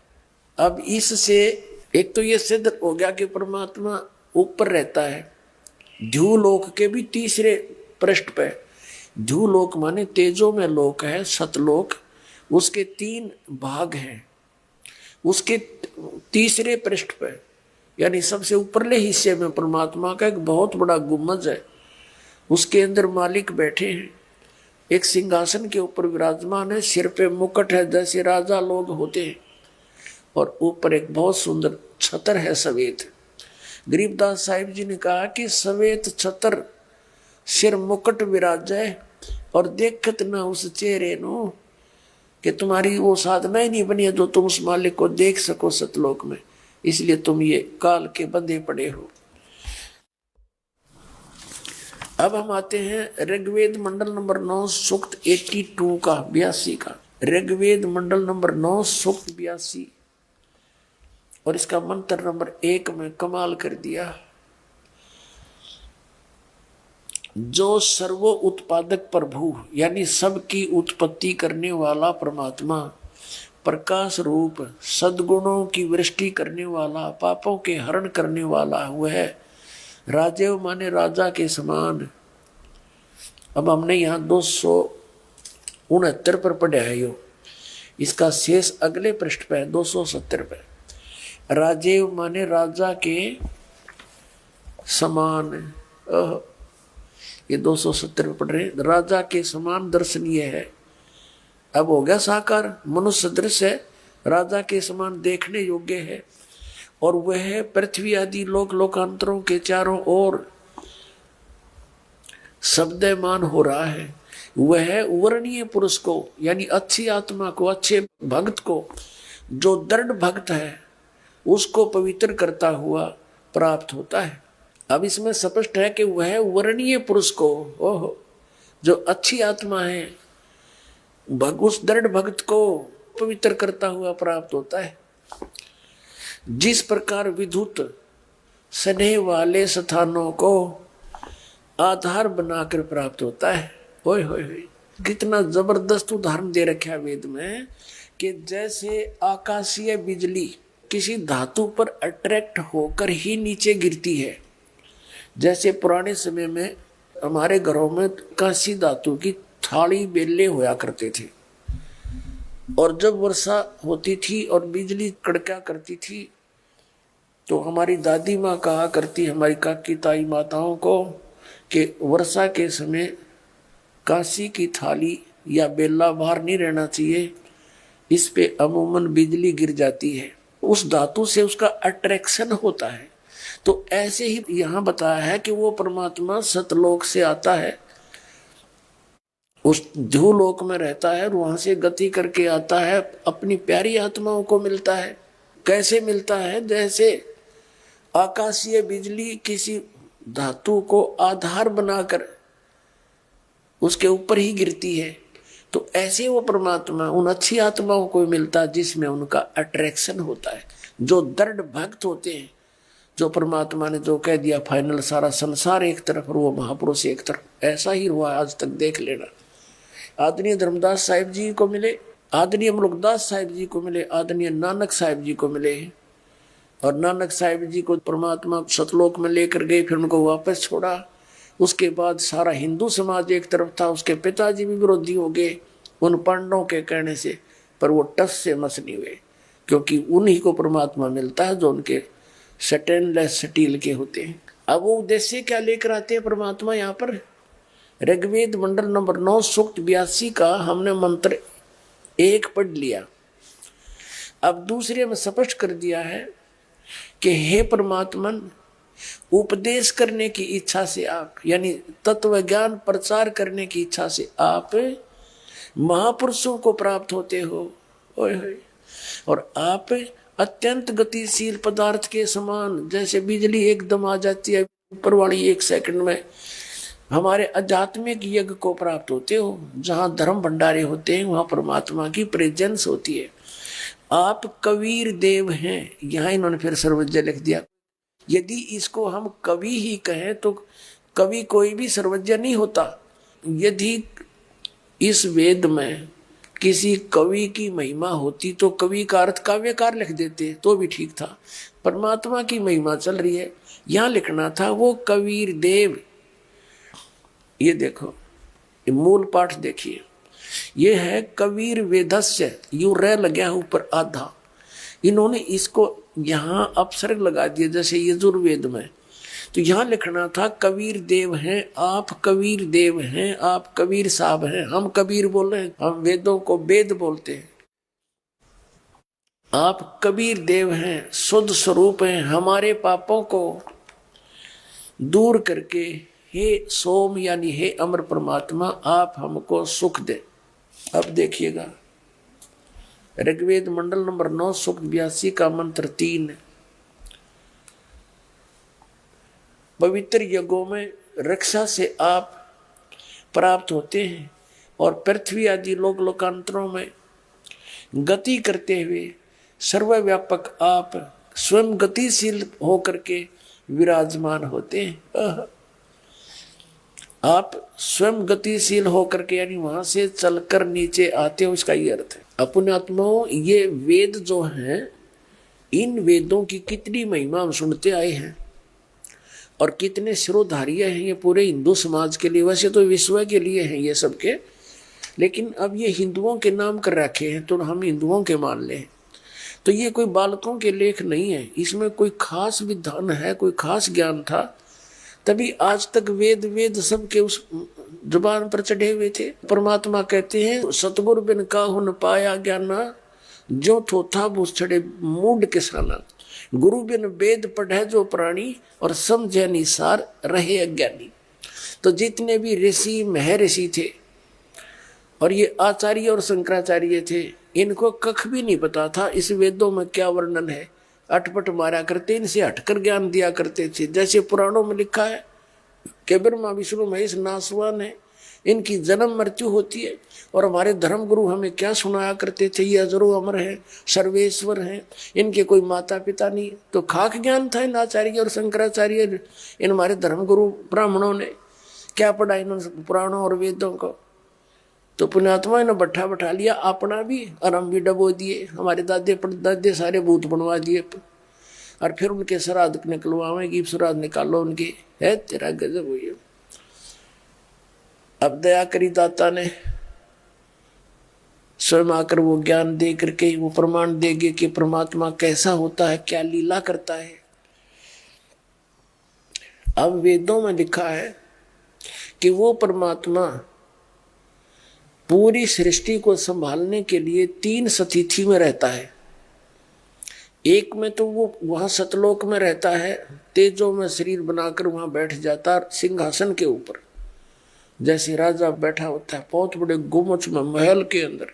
अब इससे एक तो ये सिद्ध हो गया कि परमात्मा ऊपर रहता है, ध्युलोक के भी तीसरे पृष्ठ पे। ध्युलोक माने तेजो में लोक है, सतलोक, उसके 3 भाग हैं, उसके तीसरे पृष्ठ पे, यानी सबसे ऊपरले हिस्से में परमात्मा का एक बहुत बड़ा गुम्बद है, उसके अंदर मालिक बैठे हैं, एक सिंहासन के ऊपर विराजमान है, सिर पे मुकुट है जैसे राजा लोग होते हैं, और ऊपर एक बहुत सुंदर छतर है सवेत। गरीबदास साहिब जी ने कहा कि सवेत छतर सिर मुकुट विराजय और देखत न उस चेहरे नो, कि तुम्हारी वो साधना ही नहीं बनी है जो तुम उस मालिक को देख सको सतलोक में, इसलिए तुम ये काल के बंधे पड़े हो। अब हम आते हैं ऋग्वेद मंडल नंबर 9 सूक्त 82 का 82 का। ऋग्वेद मंडल नंबर 9 सूक्त 82 और इसका मंत्र नंबर 1 में कमाल कर दिया। जो सर्वो उत्पादक प्रभु यानी सबकी उत्पत्ति करने वाला परमात्मा, प्रकाश रूप सद्गुणों की वृष्टि करने वाला, पापों के हरण करने वाला, वह राजेव माने राजा के समान। अब हमने यहाँ 269 पर पढ़ा है यो, इसका शेष अगले पृष्ठ पे है 270 पे। राजेव माने राजा के समान, ये 270 में पढ़ रहे, राजा के समान दर्शनीय है। अब हो गया साकार, मनुष्य दृश्य है, राजा के समान देखने योग्य है, और वह पृथ्वी आदि लोक लोकांतरों के चारों ओर शब्दमान हो रहा है। वह वर्णीय पुरुष को यानी अच्छी आत्मा को, अच्छे भक्त को, जो दृढ़ भक्त है उसको पवित्र करता हुआ प्राप्त होता है। अब इसमें स्पष्ट है कि वह वर्णीय पुरुष को, ओहो, जो अच्छी आत्मा है, उस दृढ़ भक्त को पवित्र करता हुआ प्राप्त होता है। जिस प्रकार विद्युत स्नेह वाले स्थानों को आधार बनाकर प्राप्त होता है। ओए होए होए, कितना जबरदस्त उदाहरण दे रखा है वेद में कि जैसे आकाशीय बिजली किसी धातु पर अट्रैक्ट होकर ही नीचे गिरती है। जैसे पुराने समय में हमारे घरों में कांसी धातु की थाली बेले होया करते थे, और जब वर्षा होती थी और बिजली कड़का करती थी तो हमारी दादी माँ कहा करती, हमारी काकी ताई माताओं को, कि वर्षा के समय कांसी की थाली या बेला बाहर नहीं रहना चाहिए, इस पे अमूमन बिजली गिर जाती है, उस धातु से उसका अट्रैक्शन होता है। तो ऐसे ही यहाँ बताया है कि वो परमात्मा सतलोक से आता है, उस ध्युलोक में रहता है, और वहां से गति करके आता है, अपनी प्यारी आत्माओं को मिलता है। कैसे मिलता है? जैसे आकाशीय बिजली किसी धातु को आधार बनाकर उसके ऊपर ही गिरती है, तो ऐसे वो परमात्मा उन अच्छी आत्माओं को मिलता है जिसमें उनका अट्रैक्शन होता है, जो दृढ़ भक्त होते हैं, जो परमात्मा ने जो कह दिया फाइनल, सारा संसार एक तरफ और वो महापुरुष एक तरफ। ऐसा ही हुआ आज तक, देख लेना। आदरणीय धर्मदास साहिब जी को मिले, आदरणीय मुलुकदास साहिब जी को मिले, आदरणीय नानक साहिब जी को मिले, और नानक साहिब जी को परमात्मा सतलोक में लेकर गए, फिर उनको वापस छोड़ा। उसके बाद सारा हिंदू समाज एक तरफ था, उसके पिताजी भी विरोधी हो गए उन पांडवों के कहने से, पर वो टस से मस नहीं हुए, क्योंकि उन्हीं को परमात्मा मिलता है जो उनके स्टेनलेस स्टील के होते हैं। अब वो उद्देश्य क्या लेकर आते हैं परमात्मा यहाँ पर? ऋग्वेद मंडल नंबर 9 सूक्त 82 का हमने मंत्र 1 पढ़ लिया। अब दूसरे में स्पष्ट कर दिया है कि हे परमात्मन, उपदेश करने की इच्छा से आप, यानी तत्व ज्ञान प्रचार करने की इच्छा से आप महापुरुषों को प्राप्त होते हो। ओए होए, और आप अत्यंत गतिशील पदार्थ के समान, जैसे बिजली एकदम आ जाती है ऊपर वाली 1 सेकंड में, हमारे आध्यात्मिक यज्ञ को प्राप्त होते हो। जहां धर्म भंडारे होते हैं वहां परमात्मा की प्रेजेंस होती है। आप कबीर देव हैं, यहां इन्होंने फिर सर्वज्ञ लिख दिया। यदि इसको हम कवि ही कहें तो कवि कोई भी सर्वज्ञ नहीं होता। यदि इस वेद में किसी कवि की महिमा होती तो कवि का अर्थ काव्यकार लिख देते तो भी ठीक था। परमात्मा की महिमा चल रही है, यहां लिखना था वो कबीर देव। ये देखो, ये मूल पाठ देखिए, ये है कबीर वेदस्य, यू रे लगा ऊपर आधा। इन्होंने इसको यहां अपसर्ग लगा दिया जैसे यजुर्वेद में। तो यहां लिखना था कबीर देव हैं आप, कबीर देव हैं आप, कबीर साहब हैं। हम कबीर बोल रहे हैं, हम वेदों को वेद बोलते हैं। आप कबीर देव हैं, शुद्ध स्वरूप हैं, हमारे पापों को दूर करके हे सोम यानी हे अमर परमात्मा आप हमको सुख दे। अब देखिएगा ऋग्वेद मंडल नंबर 9 सूक्त 82 का मंत्र 3। पवित्र यज्ञों में रक्षा से आप प्राप्त होते हैं और पृथ्वी आदि लोक लोकांतरों में गति करते हुए सर्वव्यापक आप स्वयं गतिशील होकर के विराजमान होते हैं। आप स्वयं गतिशील होकर के यानी वहां से चलकर नीचे आते हो, इसका ये अर्थ है। अपने आत्माओं, ये वेद जो हैं, इन वेदों की कितनी महिमा हम सुनते आए हैं और कितने शिरोधार्य हैं ये पूरे हिंदू समाज के लिए। वैसे तो विश्व के लिए हैं ये सबके, लेकिन अब ये हिंदुओं के नाम कर रखे हैं तो हम हिंदुओं के मान लें। तो ये कोई बालकों के लेख नहीं है, इसमें कोई खास विधान है, कोई खास ज्ञान था, तभी आज तक वेद वेद सबके उस जुबान पर चढ़े हुए थे। परमात्मा कहते हैं सतगुरु बिन काहु न पाया ज्ञाना, जो थोथा भूसड़े मूड किसाना। गुरु बिन वेद पढ़े जो प्राणी, और समझे निसार रहे अज्ञानी। तो जितने भी ऋषि महर्षि थे और ये आचार्य और शंकराचार्य थे, इनको कख भी नहीं पता था इस वेदों में क्या वर्णन है। अटपट मारा करते, इनसे हटकर ज्ञान दिया करते थे। जैसे पुराणों में लिखा है कि ब्रह्मा विष्णु महेश नासवान है, इनकी जन्म मृत्यु होती है। और हमारे धर्म गुरु हमें क्या सुनाया करते थे, ये अजरो अमर है, सर्वेश्वर हैं, इनके कोई माता पिता नहीं। तो खाक ज्ञान था इन आचार्य और शंकराचार्य, इन हमारे धर्म गुरु ब्राह्मणों ने क्या पढ़ा इन्होंने पुराणों और वेदों को। तो पुण्यात्मा ने बैठा बैठा लिया अपना भी, और हम भी डबो दिए। हमारे दादे परदादे सारे भूत बनवा दिए, और फिर उनके श्राद्ध निकलवाएंगे, श्राद्ध निकालो उनके। है तेरा गजब हुई। अब दया करी दाता ने, स्वयं आकर वो ज्ञान दे करके वो प्रमाण देंगे कि परमात्मा कैसा होता है, क्या लीला करता है। अब वेदों में लिखा है कि वो परमात्मा पूरी सृष्टि को संभालने के लिए 3 सतिथि में रहता है। एक में तो वो वहां सतलोक में रहता है, तेजों में शरीर बनाकर वहां बैठ जाता है सिंहासन के ऊपर, जैसे राजा बैठा होता है बहुत बड़े गुम्बद में महल के अंदर।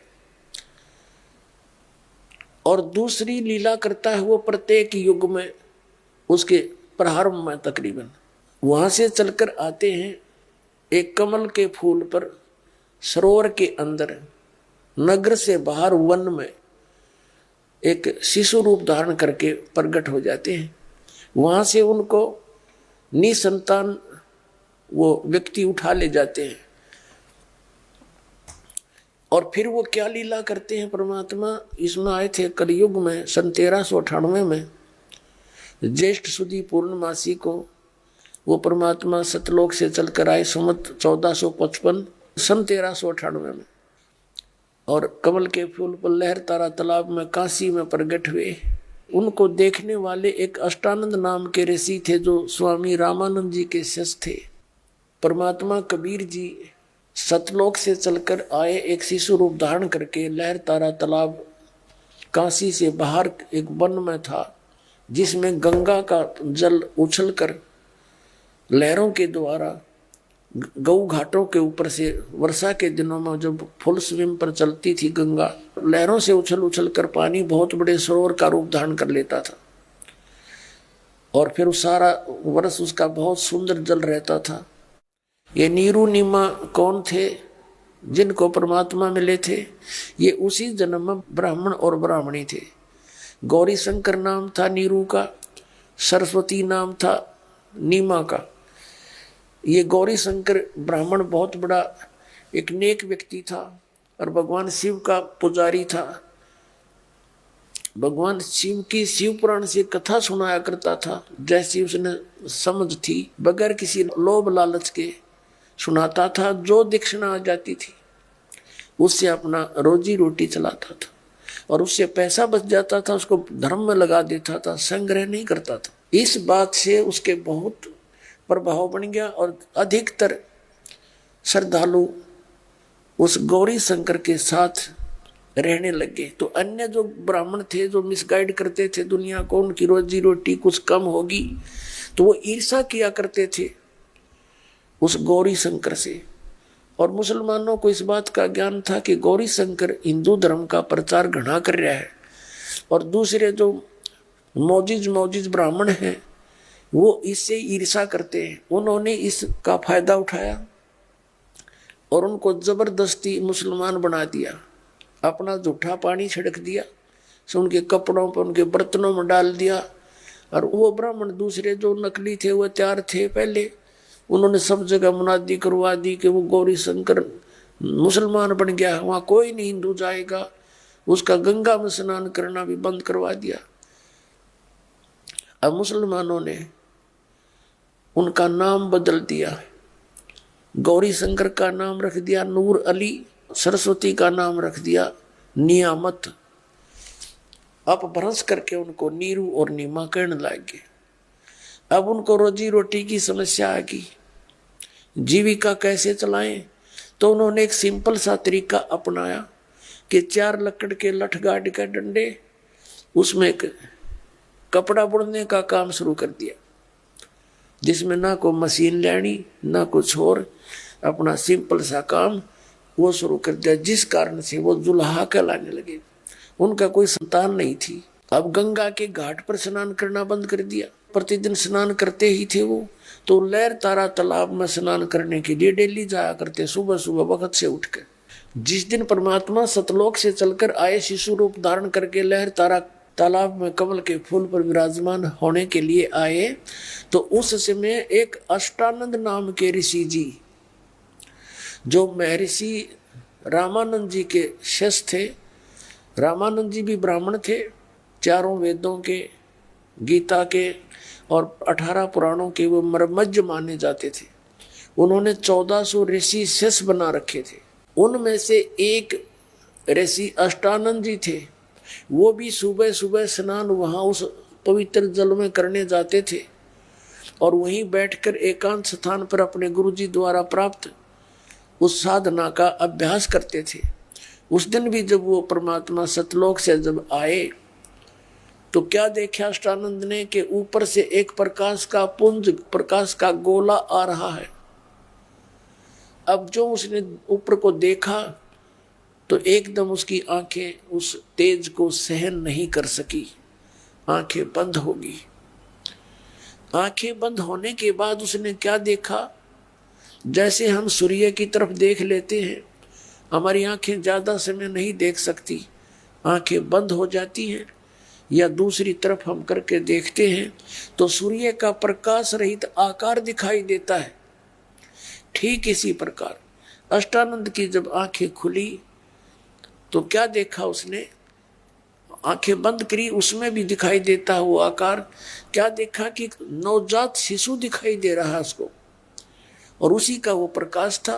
और दूसरी लीला करता है वो प्रत्येक युग में, उसके प्रारंभ में तकरीबन वहां से चलकर आते हैं एक कमल के फूल पर, सरोवर के अंदर, नगर से बाहर वन में एक शिशु रूप धारण करके प्रकट हो जाते हैं। वहां से उनको निसंतान वो व्यक्ति उठा ले जाते हैं। और फिर वो क्या लीला करते हैं परमात्मा, इसमें आए थे कलयुग में सन 1398 में ज्येष्ठ सुदी पूर्णमासी को वो परमात्मा सतलोक से चलकर आए संवत 1455 सन 1398 में, और कमल के फूल पर लहर तारा तालाब में काशी में प्रकट हुए। उनको देखने वाले एक अष्टानंद नाम के ऋषि थे जो स्वामी रामानंद जी के शिष्य थे। परमात्मा कबीर जी सतलोक से चलकर आए एक शिशु रूप धारण करके, लहर तारा तालाब काशी से बाहर एक वन में था जिसमें गंगा का जल उछलकर लहरों के द्वारा गऊ घाटों के ऊपर से, वर्षा के दिनों में जब फुल स्विम पर चलती थी गंगा, लहरों से उछल उछल कर पानी बहुत बड़े सरोवर का रूप धारण कर लेता था। और फिर सारा वर्ष उसका बहुत सुंदर जल रहता था। ये नीरू नीमा कौन थे जिनको परमात्मा मिले थे? ये उसी जन्म में ब्राह्मण और ब्राह्मणी थे। गौरी शंकर नाम था नीरू का, सरस्वती नाम था नीमा का। ये गौरी शंकर ब्राह्मण बहुत बड़ा एक नेक व्यक्ति था और भगवान शिव का पुजारी था। भगवान शिव की शिव पुराण से कथा सुनाया करता था, जैसी उसने समझ थी, बगैर किसी लोभ लालच के सुनाता था। जो दक्षिणा आ जाती थी उससे अपना रोजी रोटी चलाता था और उससे पैसा बच जाता था, उसको धर्म में लगा देता था, संग्रह नहीं करता था। इस बात से उसके बहुत प्रभाव बन गया और अधिकतर श्रद्धालु उस गौरी शंकर के साथ रहने लगे। तो अन्य जो ब्राह्मण थे जो मिसगाइड करते थे दुनिया को, उनकी रोजी रोटी कुछ कम होगी तो वो ईर्ष्या किया करते थे उस गौरी शंकर से। और मुसलमानों को इस बात का ज्ञान था कि गौरी शंकर हिंदू धर्म का प्रचार घना कर रहा है और दूसरे जो मौजिज ब्राह्मण हैं वो इससे ईर्ष्या करते हैं। उन्होंने इसका फायदा उठाया और उनको जबरदस्ती मुसलमान बना दिया, अपना जूठा पानी छिड़क दिया, सो उनके कपड़ों पर उनके बर्तनों में डाल दिया। और वो ब्राह्मण दूसरे जो नकली थे वो तैयार थे पहले, उन्होंने सब जगह मुनादी करवा दी कि वो गौरी शंकर मुसलमान बन गया, वहाँ कोई नहीं हिंदू जाएगा। उसका गंगा में स्नान करना भी बंद करवा दिया। अब मुसलमानों ने उनका नाम बदल दिया, गौरी शंकर का नाम रख दिया नूर अली, सरस्वती का नाम रख दिया नियामत। अपभ्रंश करके उनको नीरू और नीमा कहने लगे। अब उनको रोजी रोटी की समस्या आ गई, जीविका कैसे चलाएं? तो उन्होंने एक सिंपल सा तरीका अपनाया कि 4 लकड़ के लठ गाड़ के डंडे, उसमें एक कपड़ा बुनने का काम शुरू कर दिया, जिसमें ना कोई मशीन लेनी ना कुछ और, अपना सिंपल सा काम वो शुरू कर दिया। जिस कारण से वो जुल्हा कहलाने लगे। उनका कोई संतान नहीं थी। अब गंगा के घाट पर स्नान करना बंद कर दिया। प्रतिदिन स्नान करते ही थे वो, तो लहर तारा तालाब में स्नान करने के लिए डेली जाया करते, सुबह सुबह वक्त से उठकर। जिस दिन परमात्मा सतलोक से चलकर आए शिशु रूप धारण करके लहर तारा तालाब में कमल के फूल पर विराजमान होने के लिए आए, तो उस समय एक अष्टानंद नाम के ऋषि जी, जो महर्षि रामानंद जी के शिष्य थे, रामानंद जी भी ब्राह्मण थे, 4 वेदों के, गीता के और 18 पुराणों के वो मर्मज्ञ माने जाते थे। उन्होंने 1400 ऋषि शिष्य बना रखे थे। उनमें से एक ऋषि अष्टानंद जी थे। वो भी सुबह सुबह स्नान वहाँ उस पवित्र जल में करने जाते थे और वहीं बैठकर एकांत स्थान पर अपने गुरुजी द्वारा प्राप्त उस साधना का अभ्यास करते थे। उस दिन भी जब वो परमात्मा सतलोक से जब आए तो क्या देखा अष्टानंद ने कि ऊपर से एक प्रकाश का पुंज, प्रकाश का गोला आ रहा है। अब जो उसने ऊपर को देखा तो एकदम उसकी आंखें उस तेज को सहन नहीं कर सकी, आंखें बंद हो गई। आंखें बंद होने के बाद उसने क्या देखा, जैसे हम सूर्य की तरफ देख लेते हैं, हमारी आंखें ज्यादा समय नहीं देख सकती, आंखें बंद हो जाती हैं, या दूसरी तरफ हम करके देखते हैं तो सूर्य का प्रकाश रहित आकार दिखाई देता है। ठीक इसी प्रकार अष्टानंद की जब आंखें खुली तो क्या देखा उसने, आंखें बंद करी, उसमें भी दिखाई देता है वो आकार। क्या देखा कि नवजात शिशु दिखाई दे रहा है उसको, और उसी का वो प्रकाश था।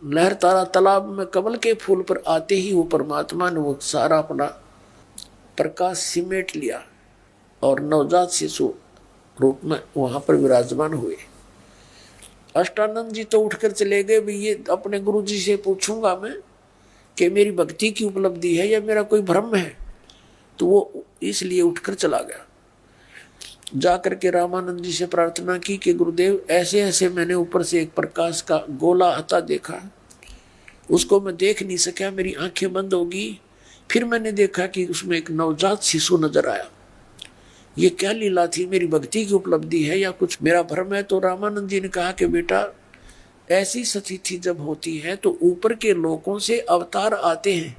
लहर तारा तालाब में कमल के फूल पर आते ही वो परमात्मा ने वो सारा अपना प्रकाश सिमेट लिया और नवजात शिशु रूप में वहां पर विराजमान हुए। अष्टानंद जी तो उठकर चले गए, भी ये अपने गुरु जी से पूछूंगा मैं कि मेरी भक्ति की उपलब्धि है या मेरा कोई भ्रम है। तो वो इसलिए उठकर चला गया। जाकर के रामानंद जी से प्रार्थना की कि गुरुदेव ऐसे ऐसे मैंने ऊपर से एक प्रकाश का गोला आता देखा, उसको मैं देख नहीं सका, मेरी आंखें बंद होगी। फिर मैंने देखा कि उसमें एक नवजात शिशु नजर आया। ये क्या लीला थी, मेरी भक्ति की उपलब्धि है या कुछ मेरा भ्रम है? तो रामानंद जी ने कहा कि बेटा ऐसी स्थिति जब होती है तो ऊपर के लोकों से अवतार आते हैं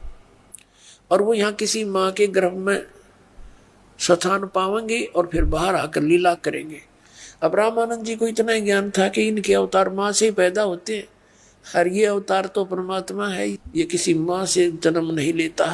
और वो यहाँ किसी माँ के गर्भ में स्थान पाएंगे और फिर बाहर आकर लीला करेंगे। अब रामानंद जी को इतना ही ज्ञान था कि इनके अवतार माँ से ही पैदा होते हैं, और ये अवतार तो परमात्मा है, ये किसी माँ से जन्म नहीं लेता।